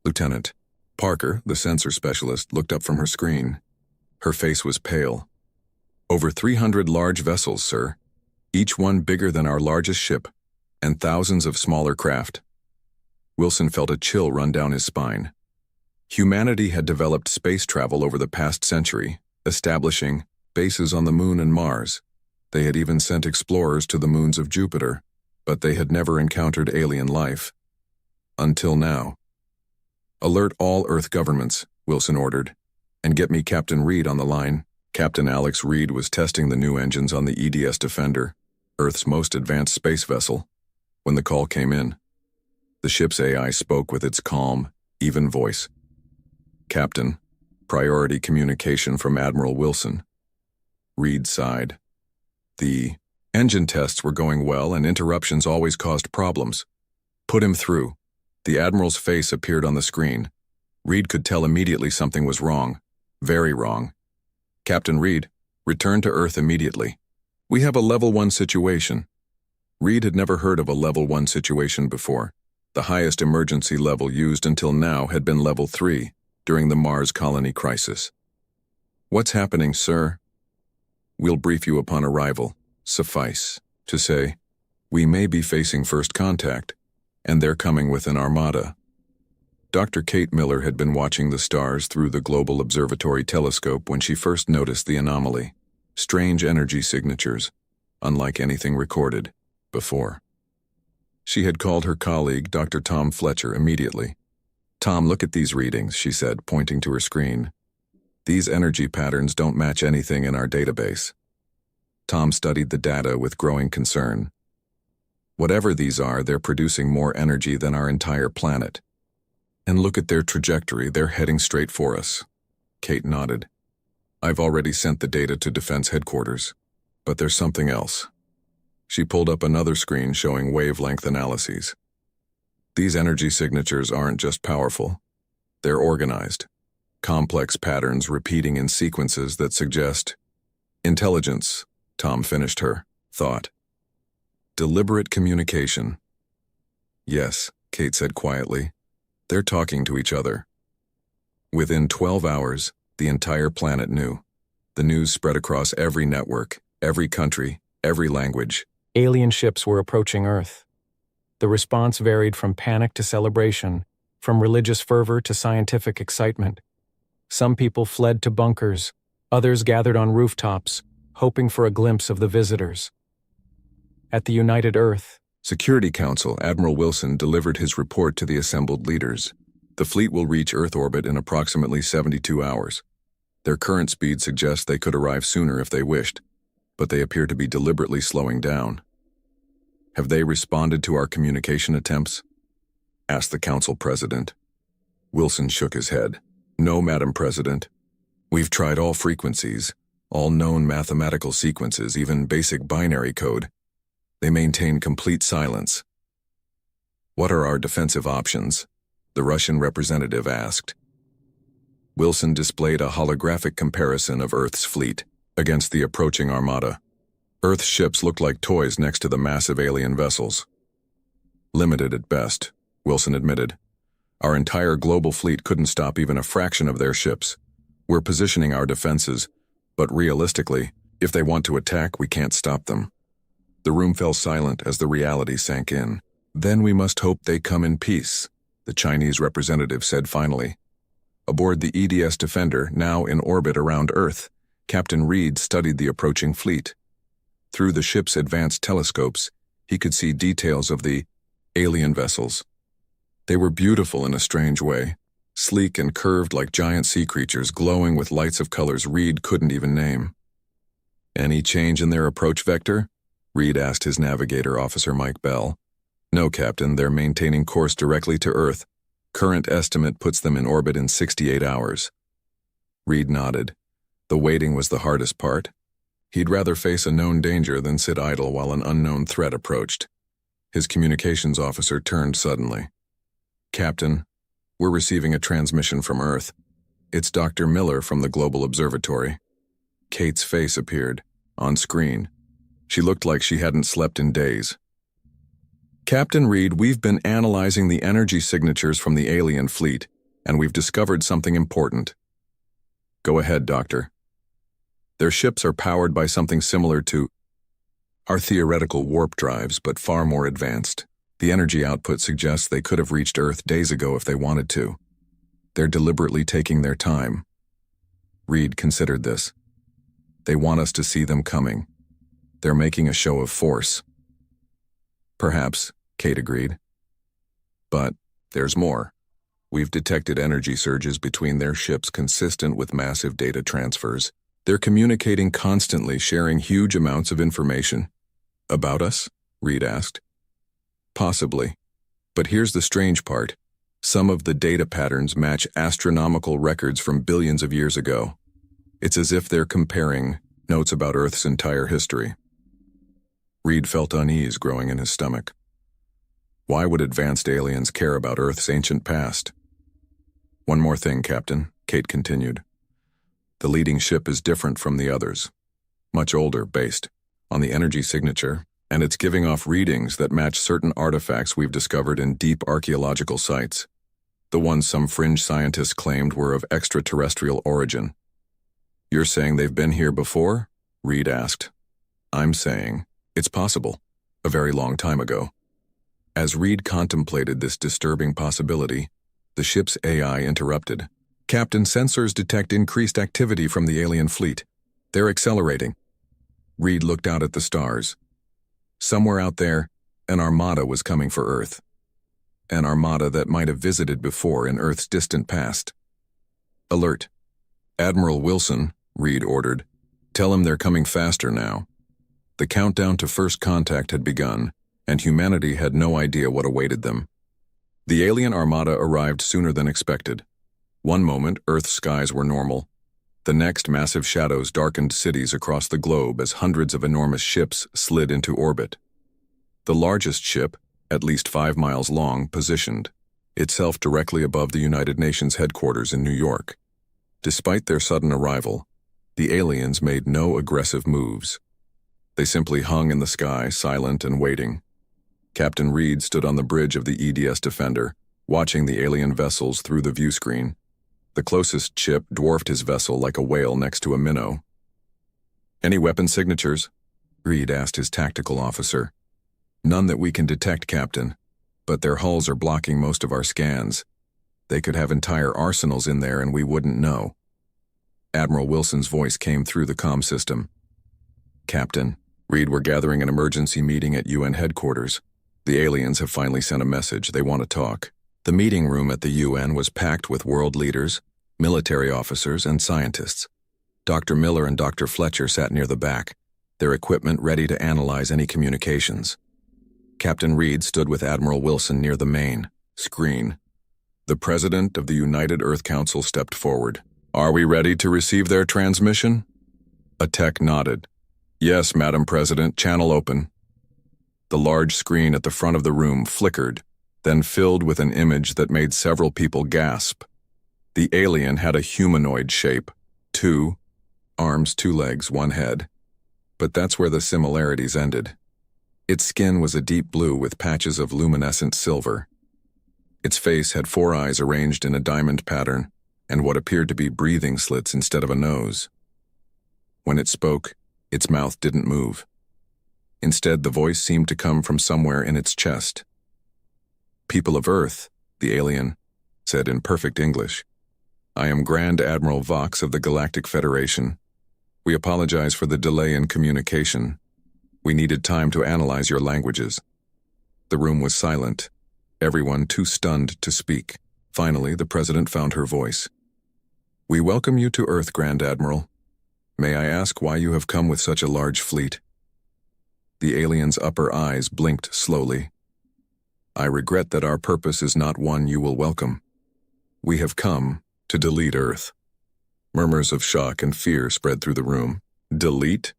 Speaker 1: Lieutenant Parker, the sensor specialist, looked up from her screen. Her face was pale. "Over 300 large vessels, sir. Each one bigger than our largest ship, and thousands of smaller craft." Wilson felt a chill run down his spine. Humanity had developed space travel over the past century, establishing bases on the Moon and Mars. They had even sent explorers to the moons of Jupiter, but they had never encountered alien life. Until now. "Alert all Earth governments," Wilson ordered, "and get me Captain Reed on the line." Captain Alex Reed was testing the new engines on the EDS Defender, Earth's most advanced space vessel, when the call came in. The ship's AI spoke with its calm, even voice. "Captain, priority communication from Admiral Wilson." Reed sighed. "The engine tests were going well and interruptions always caused problems. Put him through." The Admiral's face appeared on the screen. Reed could tell immediately something was wrong. Very wrong. "Captain Reed, return to Earth immediately. We have a Level 1 situation." Reed had never heard of a Level 1 situation before. The highest emergency level used until now had been Level 3, during the Mars colony crisis. "What's happening, sir?" "We'll brief you upon arrival. Suffice to say, we may be facing first contact, and they're coming with an armada." Dr. Kate Miller had been watching the stars through the Global Observatory telescope when she first noticed the anomaly. Strange energy signatures, unlike anything recorded before. She had called her colleague, Dr. Tom Fletcher, immediately. "Tom, look at these readings," she said, pointing to her screen. "These energy patterns don't match anything in our database." Tom studied the data with growing concern. "Whatever these are, they're producing more energy than our entire planet. And look at their trajectory, they're heading straight for us." Kate nodded. "I've already sent the data to Defense Headquarters. But there's something else." She pulled up another screen showing wavelength analyses. "These energy signatures aren't just powerful. They're organized. Complex patterns repeating in sequences that suggest intelligence," Tom finished her thought. "Deliberate communication." "Yes," Kate said quietly. "They're talking to each other." Within 12 hours, the entire planet knew. The news spread across every network, every country, every language.
Speaker 2: Alien ships were approaching Earth. The response varied from panic to celebration, from religious fervor to scientific excitement. Some people fled to bunkers, others gathered on rooftops, hoping for a glimpse of the visitors. At the United Earth
Speaker 1: Security Council, Admiral Wilson delivered his report to the assembled leaders. The fleet will reach Earth orbit in approximately 72 hours. Their current speed suggests they could arrive sooner if they wished, but they appear to be deliberately slowing down. "Have they responded to our communication attempts?" asked the Council President. Wilson shook his head. "No, Madam President. We've tried all frequencies, all known mathematical sequences, even basic binary code. They maintain complete silence." "What are our defensive options?" the Russian representative asked. Wilson displayed a holographic comparison of Earth's fleet against the approaching armada. Earth's ships looked like toys next to the massive alien vessels. "Limited at best," Wilson admitted. "Our entire global fleet couldn't stop even a fraction of their ships. We're positioning our defenses, but realistically, if they want to attack, we can't stop them." The room fell silent as the reality sank in. "Then we must hope they come in peace," the Chinese representative said finally. Aboard the EDS Defender, now in orbit around Earth, Captain Reed studied the approaching fleet. Through the ship's advanced telescopes, he could see details of the alien vessels. They were beautiful in a strange way, sleek and curved like giant sea creatures glowing with lights of colors Reed couldn't even name. "Any change in their approach vector?" Reed asked his navigator, Officer Mike Bell. "No, Captain, they're maintaining course directly to Earth. Current estimate puts them in orbit in 68 hours. Reed nodded. The waiting was the hardest part. He'd rather face a known danger than sit idle while an unknown threat approached. His communications officer turned suddenly. "Captain, we're receiving a transmission from Earth. It's Dr. Miller from the Global Observatory." Kate's face appeared, on screen. She looked like she hadn't slept in days. "Captain Reed, we've been analyzing the energy signatures from the alien fleet, and we've discovered something important." "Go ahead, Doctor." "Their ships are powered by something similar to our theoretical warp drives, but far more advanced. The energy output suggests they could have reached Earth days ago if they wanted to. They're deliberately taking their time." Reed considered this. "They want us to see them coming. They're making a show of force." "Perhaps," Kate agreed. "But there's more. We've detected energy surges between their ships consistent with massive data transfers. They're communicating constantly, sharing huge amounts of information." "About us?" Reed asked. "Possibly. But here's the strange part. Some of the data patterns match astronomical records from billions of years ago. It's as if they're comparing notes about Earth's entire history." Reed felt unease growing in his stomach. Why would advanced aliens care about Earth's ancient past? "One more thing, Captain," Kate continued. "The leading ship is different from the others. Much older, based on the energy signature, and it's giving off readings that match certain artifacts we've discovered in deep archaeological sites. The ones some fringe scientists claimed were of extraterrestrial origin." "You're saying they've been here before?" Reed asked. "I'm saying it's possible, a very long time ago." As Reed contemplated this disturbing possibility, the ship's AI interrupted. "Captain, sensors detect increased activity from the alien fleet. They're accelerating." Reed looked out at the stars. Somewhere out there, an armada was coming for Earth. An armada that might have visited before in Earth's distant past. "Alert. Admiral Wilson," Reed ordered. "Tell him they're coming faster now." The countdown to first contact had begun, and humanity had no idea what awaited them. The alien armada arrived sooner than expected. One moment, Earth's skies were normal. The next, massive shadows darkened cities across the globe as hundreds of enormous ships slid into orbit. The largest ship, at least 5 miles long, positioned, itself directly above the United Nations headquarters in New York. Despite their sudden arrival, the aliens made no aggressive moves. They simply hung in the sky, silent and waiting. Captain Reed stood on the bridge of the EDS Defender, watching the alien vessels through the view screen. The closest ship dwarfed his vessel like a whale next to a minnow. "Any weapon signatures?" Reed asked his tactical officer. "None that we can detect, Captain, but their hulls are blocking most of our scans. They could have entire arsenals in there and we wouldn't know." Admiral Wilson's voice came through the comm system. "Captain, Reed, we're gathering an emergency meeting at UN headquarters. The aliens have finally sent a message. They want to talk." The meeting room at the UN was packed with world leaders, military officers, and scientists. Dr. Miller and Dr. Fletcher sat near the back, their equipment ready to analyze any communications. Captain Reed stood with Admiral Wilson near the main screen. The President of the United Earth Council stepped forward. "Are we ready to receive their transmission?" A tech nodded. "Yes, Madam President, channel open." The large screen at the front of the room flickered, then filled with an image that made several people gasp. The alien had a humanoid shape. 2 arms, 2 legs, 1 head. But that's where the similarities ended. Its skin was a deep blue with patches of luminescent silver. Its face had 4 eyes arranged in a diamond pattern, and what appeared to be breathing slits instead of a nose. When it spoke, its mouth didn't move. Instead, the voice seemed to come from somewhere in its chest. "People of Earth," the alien said in perfect English. "I am Grand Admiral Vox of the Galactic Federation. We apologize for the delay in communication. We needed time to analyze your languages." The room was silent, everyone too stunned to speak. Finally, the President found her voice. "We welcome you to Earth, Grand Admiral. May I ask why you have come with such a large fleet?" The alien's upper eyes blinked slowly. I regret that our purpose is not one you will welcome. We have come to delete Earth. Murmurs of shock and fear spread through the room. Delete?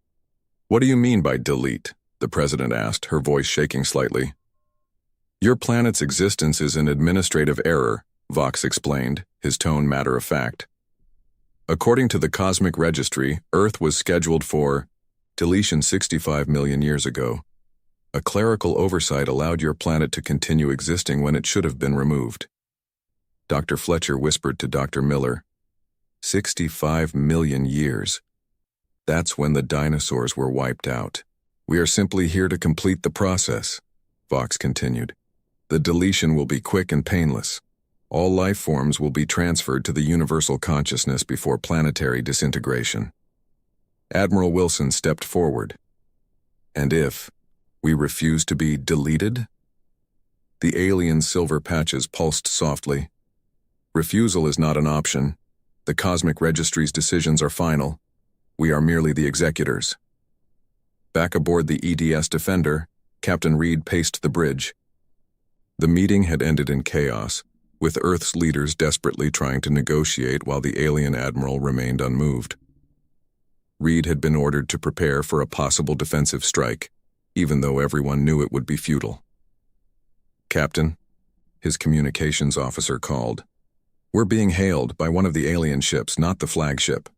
Speaker 1: What do you mean by delete? The president asked, her voice shaking slightly. Your planet's existence is an administrative error, Vox explained, his tone matter of fact. According to the Cosmic Registry, Earth was scheduled for deletion 65 million years ago. A clerical oversight allowed your planet to continue existing when it should have been removed. Dr. Fletcher whispered to Dr. Miller, 65 million years. That's when the dinosaurs were wiped out. We are simply here to complete the process, Vox continued. The deletion will be quick and painless. All life forms will be transferred to the universal consciousness before planetary disintegration. Admiral Wilson stepped forward. And if we refuse to be deleted? The alien's silver patches pulsed softly. Refusal is not an option. The Cosmic Registry's decisions are final. We are merely the executors. Back aboard the EDS Defender, Captain Reed paced the bridge. The meeting had ended in chaos, with Earth's leaders desperately trying to negotiate while the alien admiral remained unmoved. Reed had been ordered to prepare for a possible defensive strike, even though everyone knew it would be futile. Captain, his communications officer called. We're being hailed by one of the alien ships, not the flagship.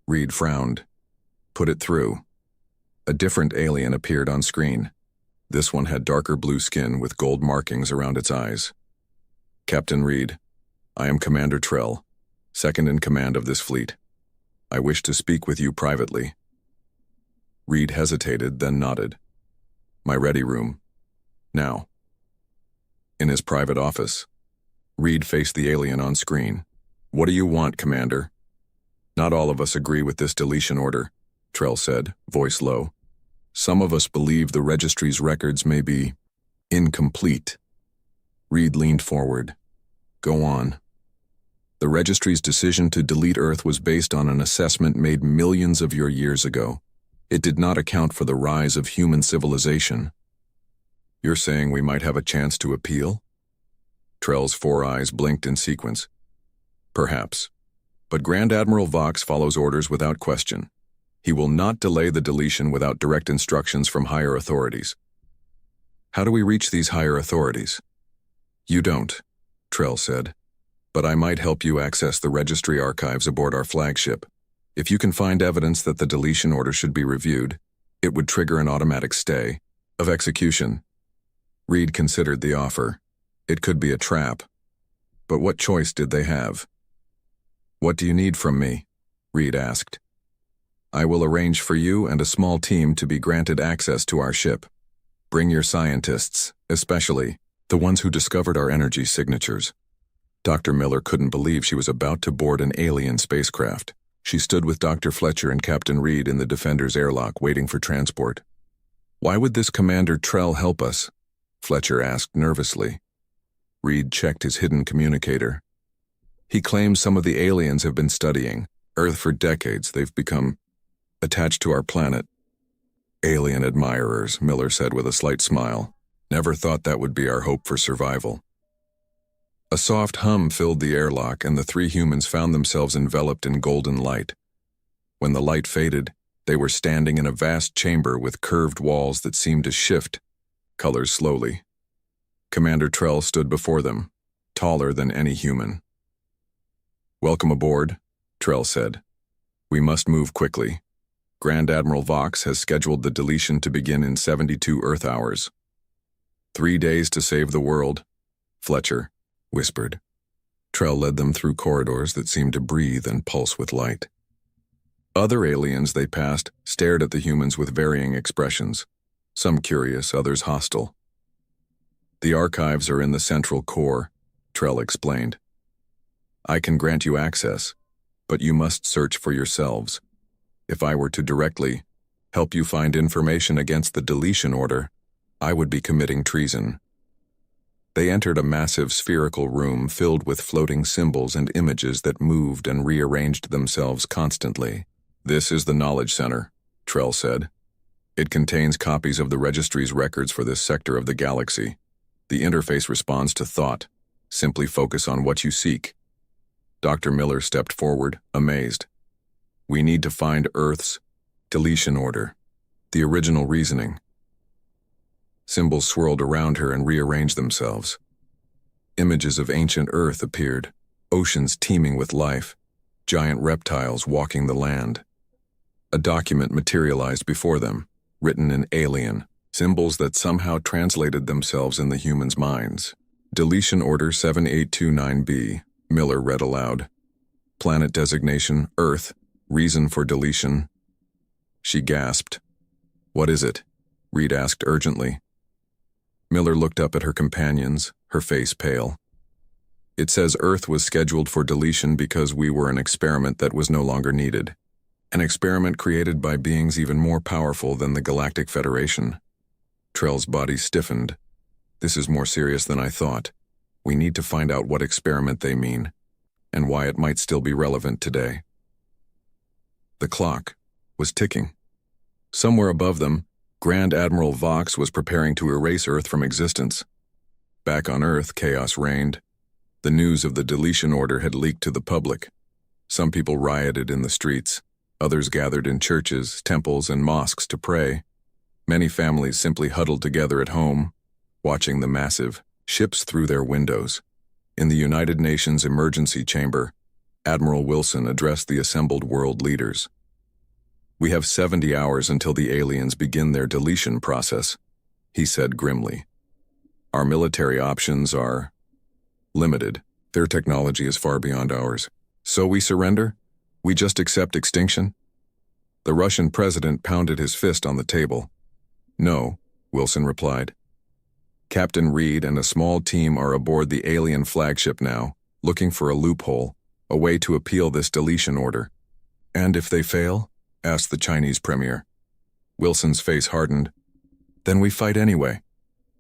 Speaker 1: Reed frowned. Put it through. A different alien appeared on screen. This one had darker blue skin with gold markings around its eyes. Captain Reed, I am Commander Trell, second in command of this fleet. I wish to speak with you privately. Reed hesitated, then nodded. My ready room. Now. In his private office, Reed faced the alien on screen. What do you want, Commander? Not all of us agree with this deletion order, Trell said, voice low. Some of us believe the registry's records may be incomplete. Reed leaned forward. Go on. The registry's decision to delete Earth was based on an assessment made millions of your years ago. It did not account for the rise of human civilization. You're saying we might have a chance to appeal? Trell's four eyes blinked in sequence. Perhaps. But Grand Admiral Vox follows orders without question. He will not delay the deletion without direct instructions from higher authorities. How do we reach these higher authorities? You don't, Trell said. But I might help you access the registry archives aboard our flagship. If you can find evidence that the deletion order should be reviewed, it would trigger an automatic stay of execution. Reed considered the offer. It could be a trap. But what choice did they have? What do you need from me? Reed asked. I will arrange for you and a small team to be granted access to our ship. Bring your scientists, especially the ones who discovered our energy signatures. Dr. Miller couldn't believe she was about to board an alien spacecraft. She stood with Dr. Fletcher and Captain Reed in the Defender's airlock waiting for transport. Why would this Commander Trell help us? Fletcher asked nervously. Reed checked his hidden communicator. He claims some of the aliens have been studying Earth for decades. They've become attached to our planet. Alien admirers, Miller said with a slight smile. Never thought that would be our hope for survival. A soft hum filled the airlock, and the three humans found themselves enveloped in golden light. When the light faded, they were standing in a vast chamber with curved walls that seemed to shift colors slowly. Commander Trell stood before them, taller than any human. Welcome aboard, Trell said. We must move quickly. Grand Admiral Vox has scheduled the deletion to begin in 72 Earth hours. 3 days to save the world, Fletcher whispered. Trell led them through corridors that seemed to breathe and pulse with light. Other aliens they passed stared at the humans with varying expressions, some curious, others hostile. The archives are in the central core, Trell explained. I can grant you access, but you must search for yourselves. If I were to directly help you find information against the deletion order, I would be committing treason. They entered a massive spherical room filled with floating symbols and images that moved and rearranged themselves constantly. This is the Knowledge Center, Trell said. It contains copies of the registry's records for this sector of the galaxy. The interface responds to thought. Simply focus on what you seek. Dr. Miller stepped forward, amazed. We need to find Earth's deletion order. The original reasoning. Symbols swirled around her and rearranged themselves. Images of ancient Earth appeared, oceans teeming with life, giant reptiles walking the land. A document materialized before them, written in alien, symbols that somehow translated themselves in the humans' minds. Deletion Order 7829B, Miller read aloud. Planet designation, Earth. Reason for deletion. She gasped. What is it? Reed asked urgently. Miller looked up at her companions, her face pale. It says Earth was scheduled for deletion because we were an experiment that was no longer needed. An experiment created by beings even more powerful than the Galactic Federation. Trell's body stiffened. This is more serious than I thought. We need to find out what experiment they mean, and why it might still be relevant today. The clock was ticking. Somewhere above them, Grand Admiral Vox was preparing to erase Earth from existence. Back on Earth, chaos reigned. The news of the deletion order had leaked to the public. Some people rioted in the streets. Others gathered in churches, temples, and mosques to pray. Many families simply huddled together at home, watching the massive ships through their windows. In the United Nations Emergency Chamber, Admiral Wilson addressed the assembled world leaders. We have 70 hours until the aliens begin their deletion process, he said grimly. Our military options are limited. Their technology is far beyond ours. So we surrender? We just accept extinction? The Russian president pounded his fist on the table. No, Wilson replied. Captain Reed and a small team are aboard the alien flagship now, looking for a loophole, a way to appeal this deletion order. And if they fail? Asked the Chinese premier. Wilson's face hardened. Then we fight anyway.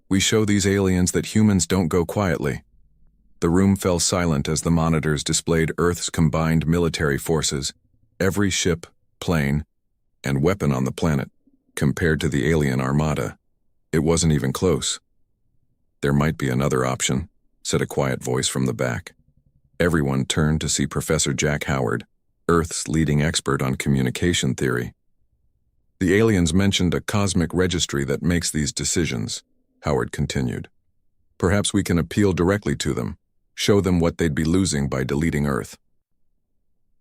Speaker 1: We show these aliens that humans don't go quietly. The room fell silent as the monitors displayed Earth's combined military forces, every ship, plane, and weapon on the planet, compared to the alien armada. It wasn't even close. There might be another option, said a quiet voice from the back. Everyone turned to see Professor Jack Howard, Earth's leading expert on communication theory. The aliens mentioned a cosmic registry that makes these decisions, Howard continued. Perhaps we can appeal directly to them, show them what they'd be losing by deleting Earth.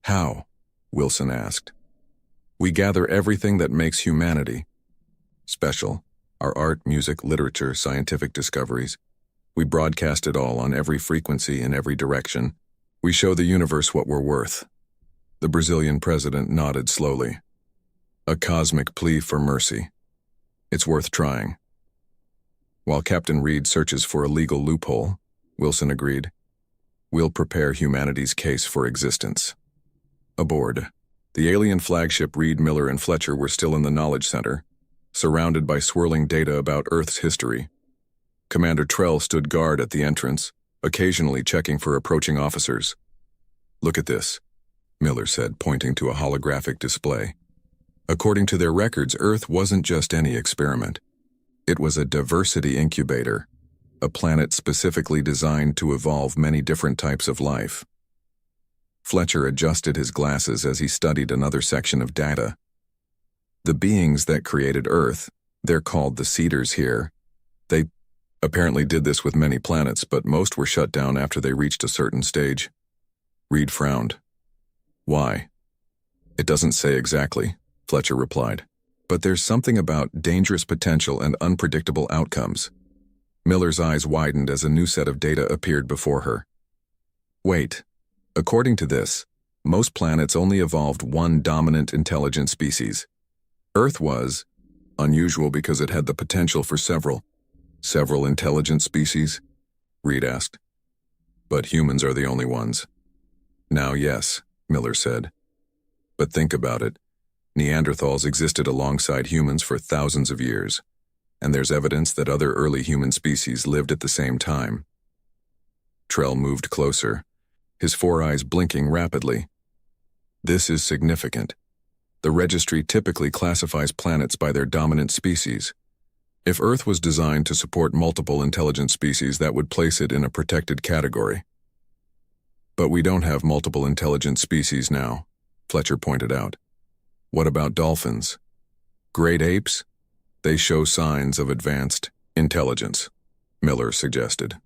Speaker 1: How? Wilson asked. We gather everything that makes humanity special, our art, music, literature, scientific discoveries. We broadcast it all on every frequency in every direction. We show the universe what we're worth. The Brazilian president nodded slowly. A cosmic plea for mercy. It's worth trying. While Captain Reed searches for a legal loophole, Wilson agreed, we'll prepare humanity's case for existence. Aboard, the alien flagship Reed, Miller, and Fletcher were still in the Knowledge Center, surrounded by swirling data about Earth's history. Commander Trell stood guard at the entrance, occasionally checking for approaching officers. Look at this, Miller said, pointing to a holographic display. According to their records, Earth wasn't just any experiment. It was a diversity incubator, a planet specifically designed to evolve many different types of life. Fletcher adjusted his glasses as he studied another section of data. The beings that created Earth, they're called the Seeders here. They apparently did this with many planets, but most were shut down after they reached a certain stage. Reed frowned. Why? It doesn't say exactly, Fletcher replied. But there's something about dangerous potential and unpredictable outcomes. Miller's eyes widened as a new set of data appeared before her. Wait, according to this, most planets only evolved one dominant intelligent species. Earth was unusual because it had the potential for several intelligent species? Reed asked. But humans are the only ones. Now, yes, Miller said. But think about it. Neanderthals existed alongside humans for thousands of years, and there's evidence that other early human species lived at the same time. Trell moved closer, his four eyes blinking rapidly. This is significant. The registry typically classifies planets by their dominant species. If Earth was designed to support multiple intelligent species, that would place it in a protected category. But we don't have multiple intelligent species now, Fletcher pointed out. What about dolphins? Great apes? They show signs of advanced intelligence, Miller suggested.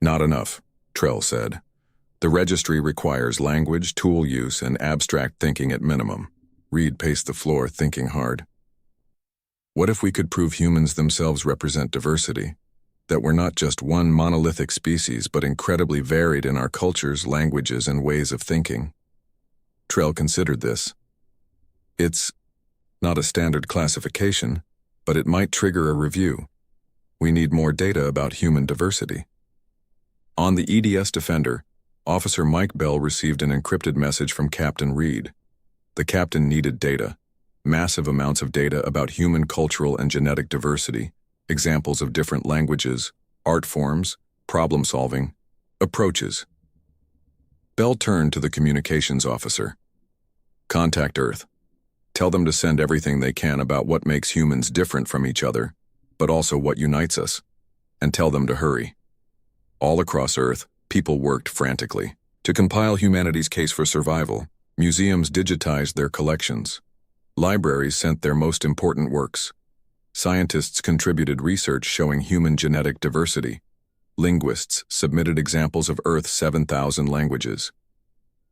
Speaker 1: Not enough, Trell said. The registry requires language, tool use, and abstract thinking at minimum. Reed paced the floor, thinking hard. What if we could prove humans themselves represent diversity? That we're not just one monolithic species, but incredibly varied in our cultures, languages, and ways of thinking? Trell considered this. It's not a standard classification, but it might trigger a review. We need more data about human diversity. On the EDS Defender, Officer Mike Bell received an encrypted message from Captain Reed. The captain needed data, massive amounts of data about human cultural and genetic diversity, examples of different languages, art forms, problem-solving, approaches. Bell turned to the communications officer. Contact Earth. Tell them to send everything they can about what makes humans different from each other, but also what unites us, and tell them to hurry. All across Earth, people worked frantically. To compile humanity's case for survival, museums digitized their collections. Libraries sent their most important works. Scientists contributed research showing human genetic diversity. Linguists submitted examples of Earth's 7,000 languages.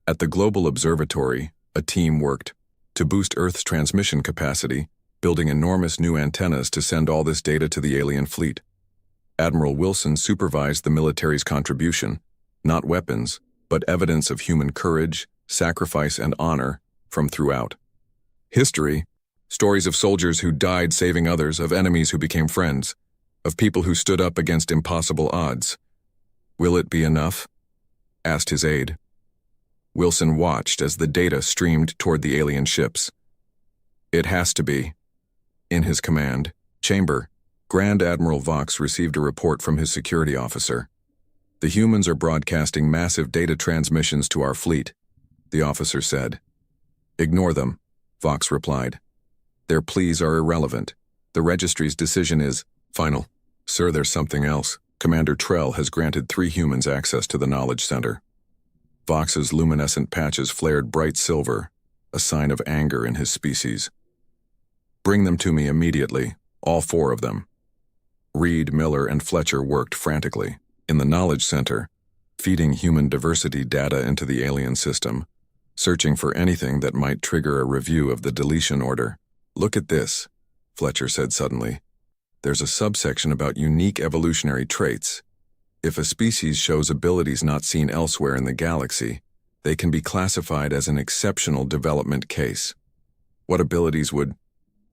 Speaker 1: At the Global Observatory, a team worked to boost Earth's transmission capacity, building enormous new antennas to send all this data to the alien fleet. Admiral Wilson supervised the military's contribution, not weapons, but evidence of human courage, sacrifice, and honor from throughout history. Stories of soldiers who died saving others, of enemies who became friends, of people who stood up against impossible odds. Will it be enough? Asked his aide. Wilson watched as the data streamed toward the alien ships. It has to be. In his command chamber, Grand Admiral Vox received a report from his security officer. The humans are broadcasting massive data transmissions to our fleet, the officer said. Ignore them, Vox replied. Their pleas are irrelevant. The registry's decision is final. Sir, there's something else. Commander Trell has granted 3 humans access to the Knowledge Center. Vox's luminescent patches flared bright silver, a sign of anger in his species. Bring them to me immediately, all 4 of them. Reed, Miller, and Fletcher worked frantically in the Knowledge Center, feeding human diversity data into the alien system, searching for anything that might trigger a review of the deletion order. Look at this, Fletcher said suddenly. There's a subsection about unique evolutionary traits. If a species shows abilities not seen elsewhere in the galaxy, they can be classified as an exceptional development case. What abilities would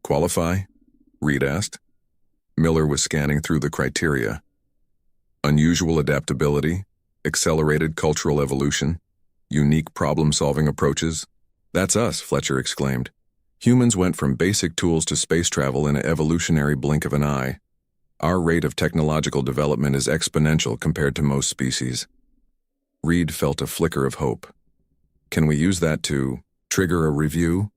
Speaker 1: qualify? Reed asked. Miller was scanning through the criteria. Unusual adaptability, accelerated cultural evolution, unique problem-solving approaches. That's us, Fletcher exclaimed. Humans went from basic tools to space travel in an evolutionary blink of an eye. Our rate of technological development is exponential compared to most species. Reed felt a flicker of hope. Can we use that to trigger a review?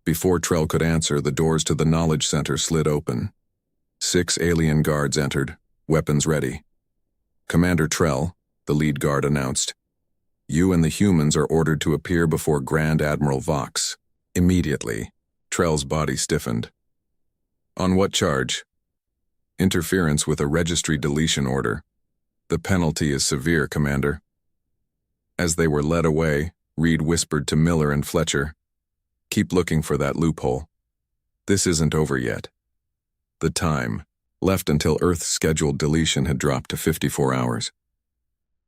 Speaker 1: Before Trell could answer, the doors to the Knowledge Center slid open. 6 alien guards entered, weapons ready. Commander Trell, the lead guard announced. You and the humans are ordered to appear before Grand Admiral Vox. Immediately. Trell's body stiffened. On what charge? Interference with a registry deletion order. The penalty is severe, Commander. As they were led away, Reed whispered to Miller and Fletcher, keep looking for that loophole. This isn't over yet. The time, left until Earth's scheduled deletion, had dropped to 54 hours.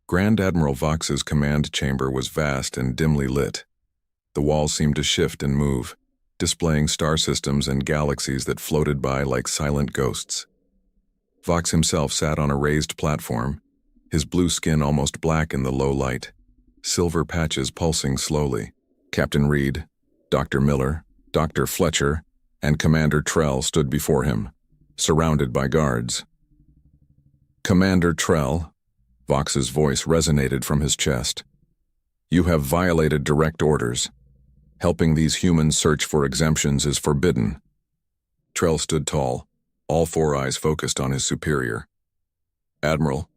Speaker 1: Grand Admiral Vox's command chamber was vast and dimly lit. The walls seemed to shift and move, displaying star systems and galaxies that floated by like silent ghosts. Vox himself sat on a raised platform, his blue skin almost black in the low light, silver patches pulsing slowly. Captain Reed, Dr. Miller, Dr. Fletcher, and Commander Trell stood before him, surrounded by guards. Commander Trell, Vox's voice resonated from his chest. You have violated direct orders. Helping these humans search for exemptions is forbidden. Trell stood tall, All four eyes focused on his superior. Admiral,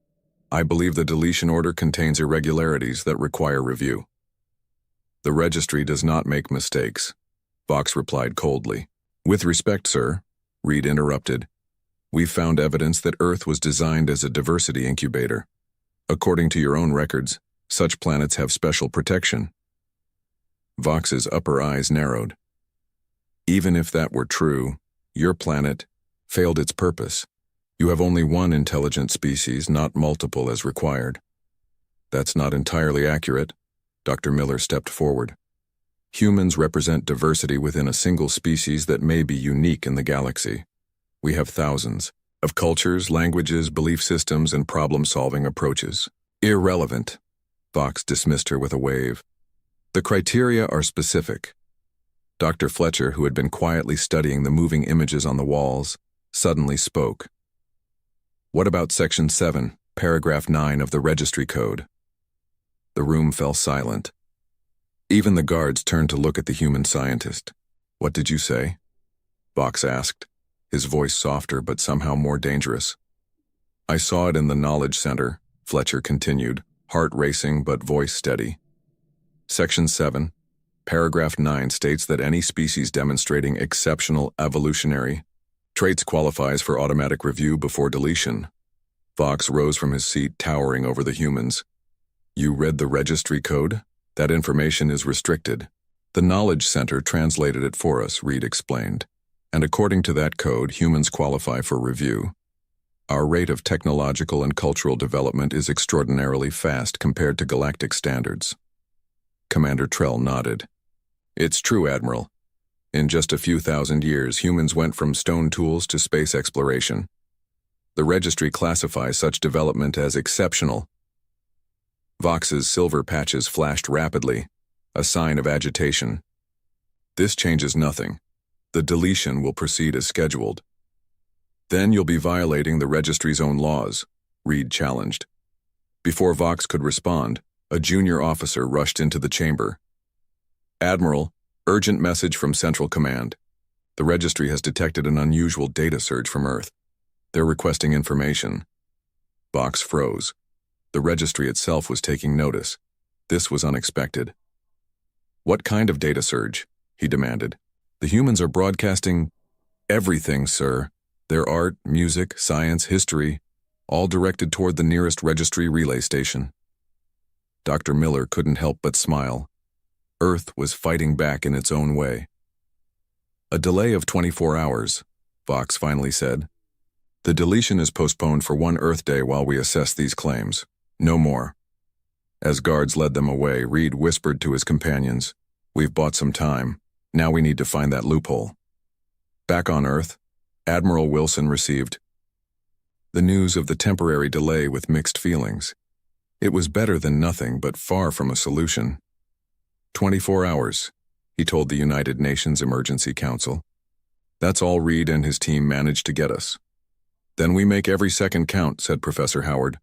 Speaker 1: I believe the deletion order contains irregularities that require review. The registry does not make mistakes, Vox replied coldly. With respect, sir, Reed interrupted. We've found evidence that Earth was designed as a diversity incubator. According to your own records, such planets have special protection. Vox's upper eyes narrowed. Even if that were true, your planet failed its purpose. You have only one intelligent species, not multiple as required. That's not entirely accurate. Dr. Miller stepped forward. Humans represent diversity within a single species that may be unique in the galaxy. We have thousands of cultures, languages, belief systems, and problem-solving approaches. Irrelevant. Vox dismissed her with a wave. The criteria are specific. Dr. Fletcher, who had been quietly studying the moving images on the walls, suddenly spoke. What about Section 7, Paragraph 9 of the Registry Code? The room fell silent. Even the guards turned to look at the human scientist. What did you say? Vox asked, his voice softer but somehow more dangerous. I saw it in the Knowledge Center, Fletcher continued, heart racing but voice steady. Section 7, Paragraph 9 states that any species demonstrating exceptional evolutionary traits qualifies for automatic review before deletion. Vox rose from his seat, towering over the humans. You read the registry code? That information is restricted. The Knowledge Center translated it for us, Reed explained. And according to that code, humans qualify for review. Our rate of technological and cultural development is extraordinarily fast compared to galactic standards. Commander Trell nodded. It's true, Admiral. In just a few thousand years, humans went from stone tools to space exploration. The registry classifies such development as exceptional. Vox's silver patches flashed rapidly, a sign of agitation. This changes nothing. The deletion will proceed as scheduled. Then you'll be violating the registry's own laws, Reed challenged. Before Vox could respond, a junior officer rushed into the chamber. Admiral, urgent message from Central Command. The registry has detected an unusual data surge from Earth. They're requesting information. Vox froze. The registry itself was taking notice. This was unexpected. What kind of data surge? He demanded. The humans are broadcasting everything, sir. Their art, music, science, history, all directed toward the nearest registry relay station. Dr. Miller couldn't help but smile. Earth was fighting back in its own way. A delay of 24 hours, Vox finally said. The deletion is postponed for one Earth day while we assess these claims. No more. As guards led them away, Reed whispered to his companions, We've bought some time. Now we need to find that loophole. Back on Earth, Admiral Wilson received the news of the temporary delay with mixed feelings. It was better than nothing, but far from a solution. 24 hours, he told the United Nations Emergency Council. That's all Reed and his team managed to get us. Then we make every second count, said Professor Howard.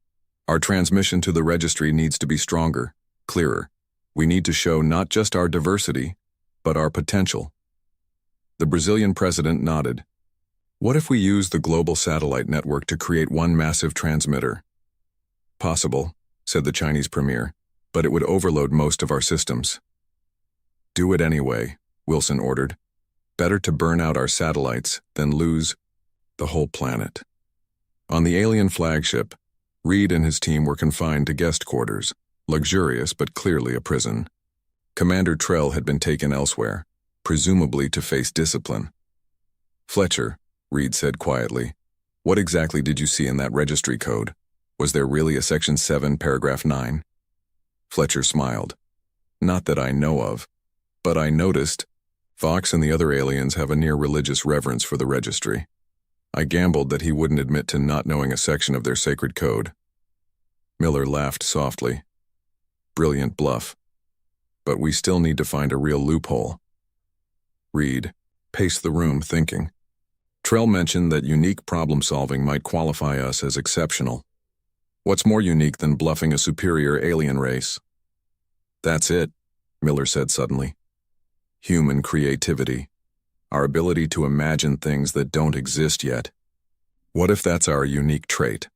Speaker 1: Our transmission to the registry needs to be stronger, clearer. We need to show not just our diversity, but our potential. The Brazilian president nodded. What if we use the global satellite network to create one massive transmitter? Possible, said the Chinese premier, but it would overload most of our systems. Do it anyway, Wilson ordered. Better to burn out our satellites than lose the whole planet. On the alien flagship, Reed and his team were confined to guest quarters, luxurious but clearly a prison. Commander Trell had been taken elsewhere, presumably to face discipline. Fletcher, Reed said quietly, what exactly did you see in that registry code? Was there really a Section 7, Paragraph 9? Fletcher smiled. Not that I know of. But I noticed, Vox and the other aliens have a near religious reverence for the registry. I gambled that he wouldn't admit to not knowing a section of their sacred code. Miller laughed softly. Brilliant bluff. But we still need to find a real loophole. Reed paced the room thinking. Trell mentioned that unique problem-solving might qualify us as exceptional. What's more unique than bluffing a superior alien race? That's it, Miller said suddenly. Human creativity. Our ability to imagine things that don't exist yet. What if that's our unique trait?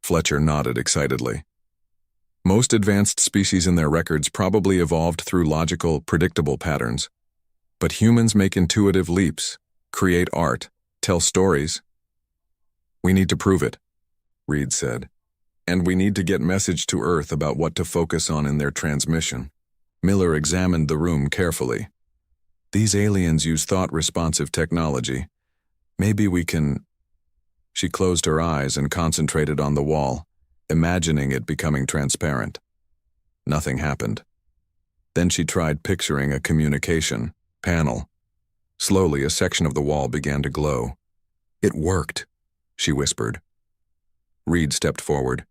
Speaker 1: Fletcher nodded excitedly. Most advanced species in their records probably evolved through logical, predictable patterns. But humans make intuitive leaps, create art, tell stories. We need to prove it, Reed said. And we need to get message to Earth about what to focus on in their transmission. Miller examined the room carefully. These aliens use thought-responsive technology. Maybe we can... She closed her eyes and concentrated on the wall, imagining it becoming transparent. Nothing happened. Then she tried picturing a communication panel. Slowly, a section of the wall began to glow. It worked, she whispered. Reed stepped forward.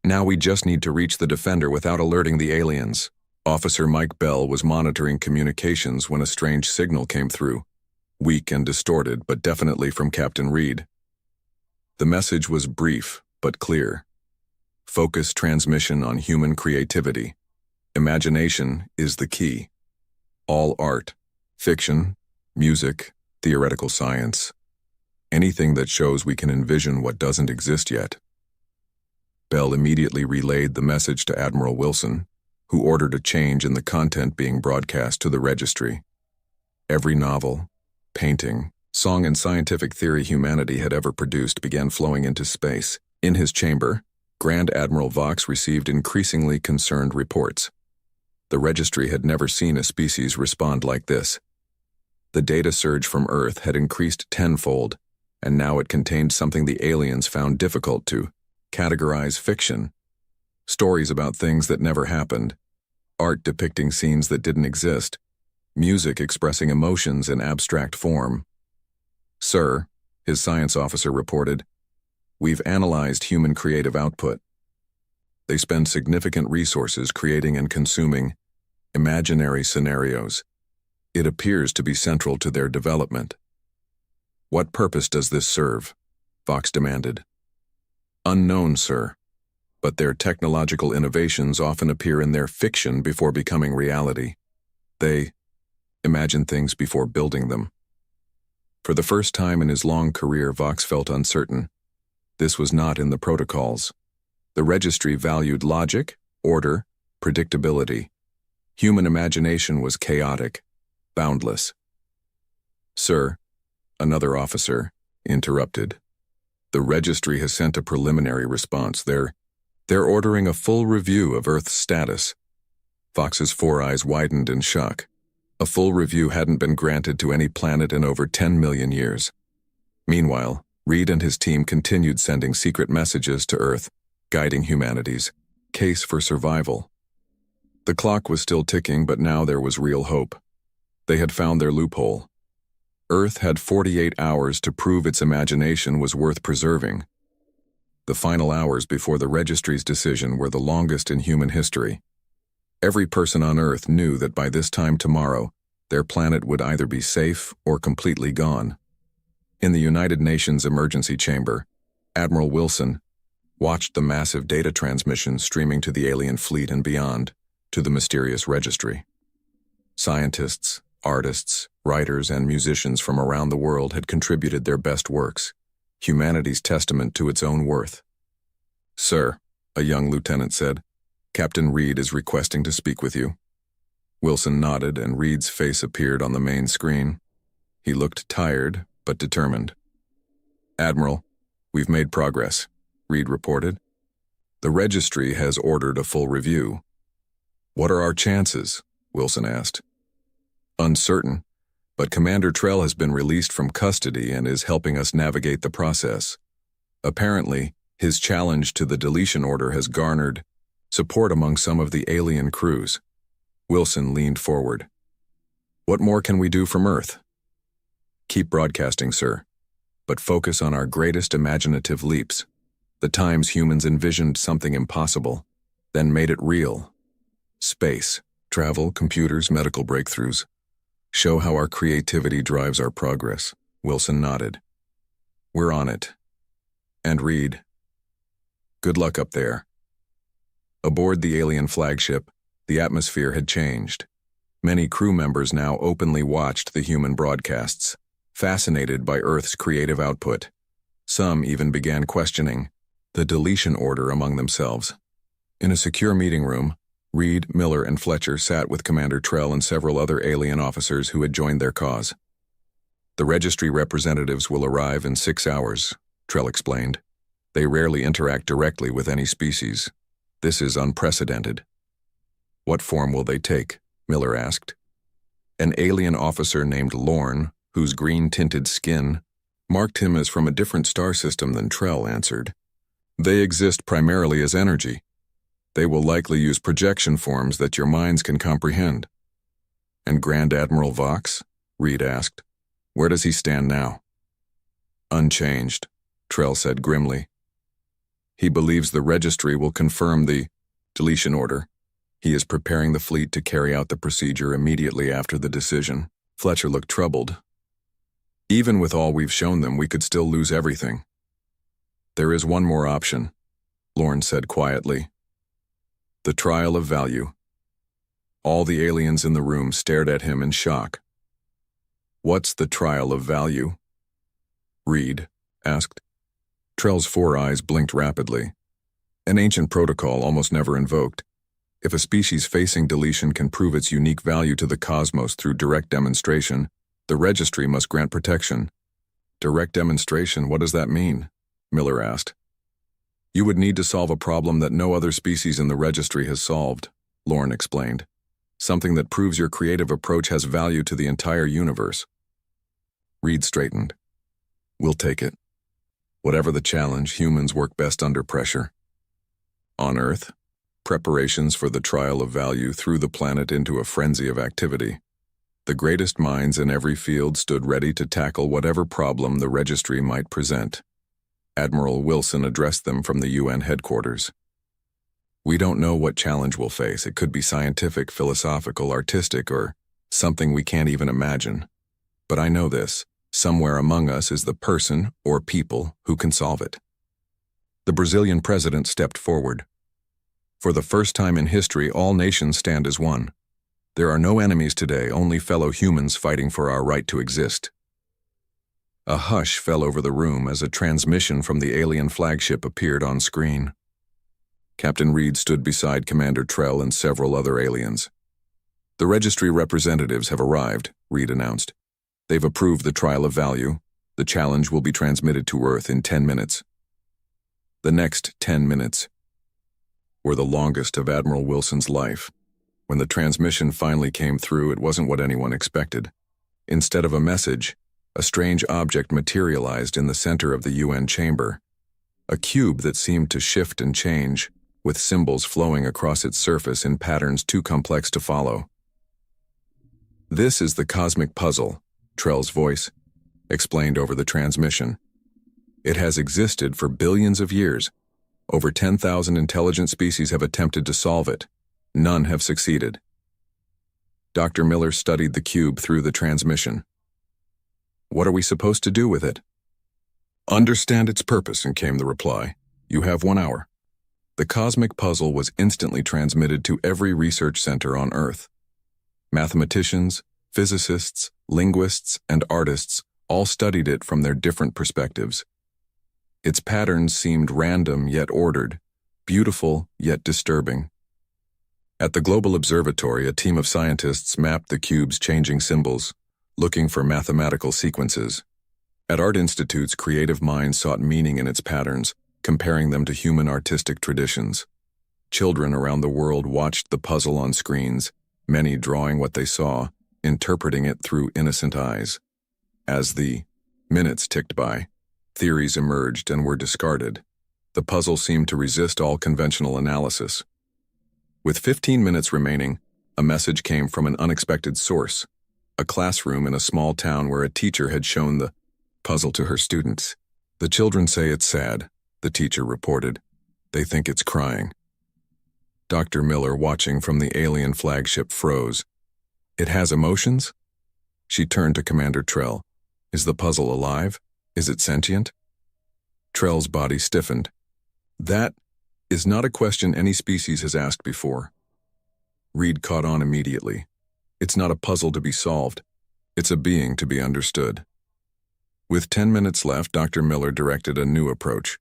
Speaker 1: Now we just need to reach the defender without alerting the aliens. Officer Mike Bell was monitoring communications when a strange signal came through, weak and distorted, but definitely from Captain Reed. The message was brief, but clear. Focus transmission on human creativity. Imagination is the key. All art, fiction, music, theoretical science, anything that shows we can envision what doesn't exist yet. Bell immediately relayed the message to Admiral Wilson, who ordered a change in the content being broadcast to the registry. Every novel, painting, song and scientific theory humanity had ever produced began flowing into space. In his chamber, Grand Admiral Vox received increasingly concerned reports. The registry had never seen a species respond like this. The data surge from Earth had increased tenfold, and now it contained something the aliens found difficult to categorize: fiction. Stories about things that never happened, art depicting scenes that didn't exist, music expressing emotions in abstract form. Sir, his science officer reported, we've analyzed human creative output. They spend significant resources creating and consuming imaginary scenarios. It appears to be central to their development. What purpose does this serve? Vox demanded. Unknown, sir, but their technological innovations often appear in their fiction before becoming reality. They imagine things before building them. For the first time in his long career, Vox felt uncertain. This was not in the protocols. The registry valued logic, order, predictability. Human imagination was chaotic, boundless. Sir, another officer interrupted. The registry has sent a preliminary response. They're ordering a full review of Earth's status. Vox's four eyes widened in shock. A full review hadn't been granted to any planet in over 10 million years. Meanwhile, Reed and his team continued sending secret messages to Earth, guiding humanity's case for survival. The clock was still ticking, but now there was real hope. They had found their loophole. Earth had 48 hours to prove its imagination was worth preserving. The final hours before the registry's decision were the longest in human history. Every person on Earth knew that by this time tomorrow, their planet would either be safe or completely gone. In the United Nations Emergency Chamber, Admiral Wilson watched the massive data transmission streaming to the alien fleet and beyond, to the mysterious registry. Scientists, artists, writers, and musicians from around the world had contributed their best works, humanity's testament to its own worth. Sir, a young lieutenant said, Captain Reed is requesting to speak with you. Wilson nodded, and Reed's face appeared on the main screen. He looked tired, but determined. Admiral, we've made progress, Reed reported. The registry has ordered a full review. What are our chances? Wilson asked. Uncertain, but Commander Trell has been released from custody and is helping us navigate the process. Apparently, his challenge to the deletion order has garnered support among some of the alien crews. Wilson leaned forward. What more can we do from Earth? Keep broadcasting, sir, but focus on our greatest imaginative leaps, the times humans envisioned something impossible, then made it real. Space, travel, computers, medical breakthroughs. Show how our creativity drives our progress. Wilson nodded. We're on it. And Reed, good luck up there. Aboard the alien flagship, the atmosphere had changed. Many crew members now openly watched the human broadcasts, fascinated by Earth's creative output. Some even began questioning the deletion order among themselves. In a secure meeting room, Reed, Miller, and Fletcher sat with Commander Trell and several other alien officers who had joined their cause. "The registry representatives will arrive in 6 hours," Trell explained. "They rarely interact directly with any species. This is unprecedented." "What form will they take?" Miller asked. An alien officer named Lorne, whose green-tinted skin marked him as from a different star system than Trell, answered. "They exist primarily as energy. They will likely use projection forms that your minds can comprehend." "And Grand Admiral Vox?" Reed asked. "Where does he stand now?" "Unchanged," Trell said grimly. "He believes the registry will confirm the deletion order. He is preparing the fleet to carry out the procedure immediately after the decision." Fletcher looked troubled. "Even with all we've shown them, we could still lose everything." "There is one more option," Lorne said quietly. "The trial of value." All the aliens in the room stared at him in shock. "What's the trial of value?" Reed asked. Trell's 4 eyes blinked rapidly. An ancient protocol almost never invoked. If a species facing deletion can prove its unique value to the cosmos through direct demonstration, the registry must grant protection. "Direct demonstration, what does that mean?" Miller asked. "You would need to solve a problem that no other species in the registry has solved," Lorne explained. "Something that proves your creative approach has value to the entire universe." Reed straightened. "We'll take it. Whatever the challenge, humans work best under pressure." On Earth, preparations for the trial of value threw the planet into a frenzy of activity. The greatest minds in every field stood ready to tackle whatever problem the registry might present. Admiral Wilson addressed them from the UN headquarters. "We don't know what challenge we'll face. It could be scientific, philosophical, artistic, or something we can't even imagine. But I know this: somewhere among us is the person or people who can solve it." The Brazilian president stepped forward. "For the first time in history, all nations stand as one. There are no enemies today, only fellow humans fighting for our right to exist." A hush fell over the room as a transmission from the alien flagship appeared on screen. Captain Reed stood beside Commander Trell and several other aliens. "The registry representatives have arrived," Reed announced. "They've approved the trial of value. The challenge will be transmitted to Earth in 10 minutes. The next 10 minutes were the longest of Admiral Wilson's life. When the transmission finally came through, it wasn't what anyone expected. Instead of a message, a strange object materialized in the center of the UN chamber. A cube that seemed to shift and change, with symbols flowing across its surface in patterns too complex to follow. "This is the cosmic puzzle," Trell's voice explained over the transmission. "It has existed for billions of years. Over 10,000 intelligent species have attempted to solve it. None have succeeded." Dr. Miller studied the cube through the transmission. "What are we supposed to do with it?" "Understand its purpose," and came the reply. "You have 1 hour." The cosmic puzzle was instantly transmitted to every research center on Earth. Mathematicians, physicists, linguists, and artists all studied it from their different perspectives. Its patterns seemed random yet ordered, beautiful yet disturbing. At the Global Observatory, a team of scientists mapped the cube's changing symbols, looking for mathematical sequences. At art institutes, creative minds sought meaning in its patterns, comparing them to human artistic traditions. Children around the world watched the puzzle on screens, many drawing what they saw, interpreting it through innocent eyes. As the minutes ticked by, theories emerged and were discarded. The puzzle seemed to resist all conventional analysis. With 15 minutes remaining, a message came from an unexpected source: a classroom in a small town where a teacher had shown the puzzle to her students. "The children say it's sad," the teacher reported. "They think it's crying." Dr. Miller, watching from the alien flagship, froze. "It has emotions?" She turned to Commander Trell. "Is the puzzle alive? Is it sentient?" Trell's body stiffened. "That is not a question any species has asked before." Reed caught on immediately. "It's not a puzzle to be solved. It's a being to be understood." With 10 minutes left, Dr. Miller directed a new approach.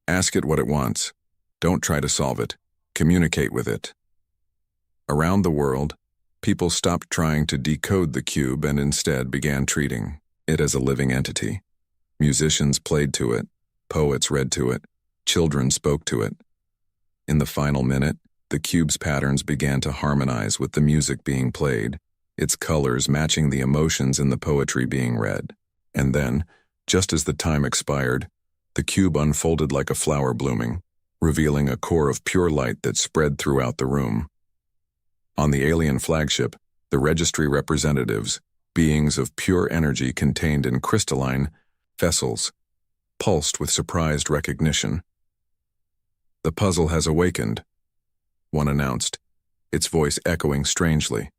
Speaker 1: Ask it what it wants. Don't try to solve it. Communicate with it. Around the world, people stopped trying to decode the cube and instead began treating it as a living entity. Musicians played to it, poets read to it, children spoke to it. In the final minute, the cube's patterns began to harmonize with the music being played, its colors matching the emotions in the poetry being read. And then, just as the time expired, the cube unfolded like a flower blooming, revealing a core of pure light that spread throughout the room. On the alien flagship, the registry representatives, beings of pure energy contained in crystalline vessels, pulsed with surprised recognition. "The puzzle has awakened," one announced, its voice echoing strangely.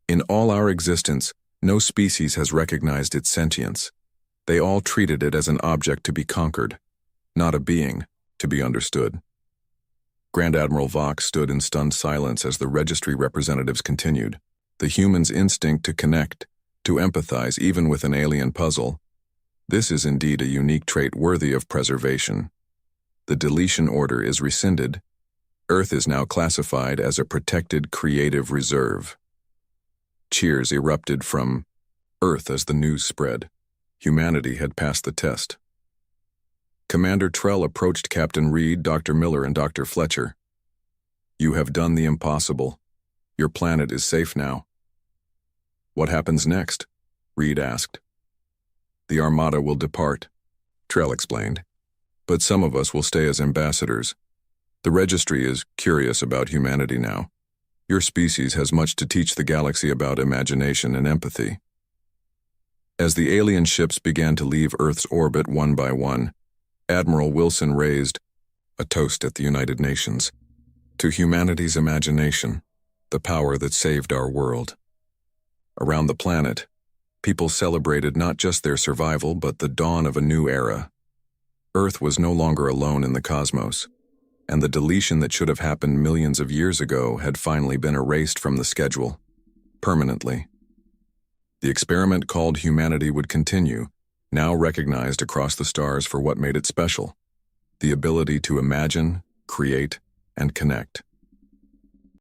Speaker 1: "In all our existence, no species has recognized its sentience. They all treated it as an object to be conquered, not a being to be understood." Grand Admiral Vox stood in stunned silence as the registry representatives continued. The human's instinct to connect, to empathize even with an alien puzzle. This is indeed a unique trait worthy of preservation. The deletion order is rescinded. Earth is now classified as a protected creative reserve. Cheers erupted from Earth as the news spread. Humanity had passed the test. Commander Trell approached Captain Reed, Dr. Miller, and Dr. Fletcher. "You have done the impossible. Your planet is safe now." "What happens next?" Reed asked. "The Armada will depart," Trell explained. "But some of us will stay as ambassadors. The registry is curious about humanity now. Your species has much to teach the galaxy about imagination and empathy." As the alien ships began to leave Earth's orbit one by one, Admiral Wilson raised a toast at the United Nations to humanity's imagination, the power that saved our world. Around the planet, people celebrated not just their survival but the dawn of a new era. Earth was no longer alone in the cosmos, and the deletion that should have happened millions of years ago had finally been erased from the schedule, permanently. The experiment called humanity would continue, now recognized across the stars for what made it special: the ability to imagine, create, and connect.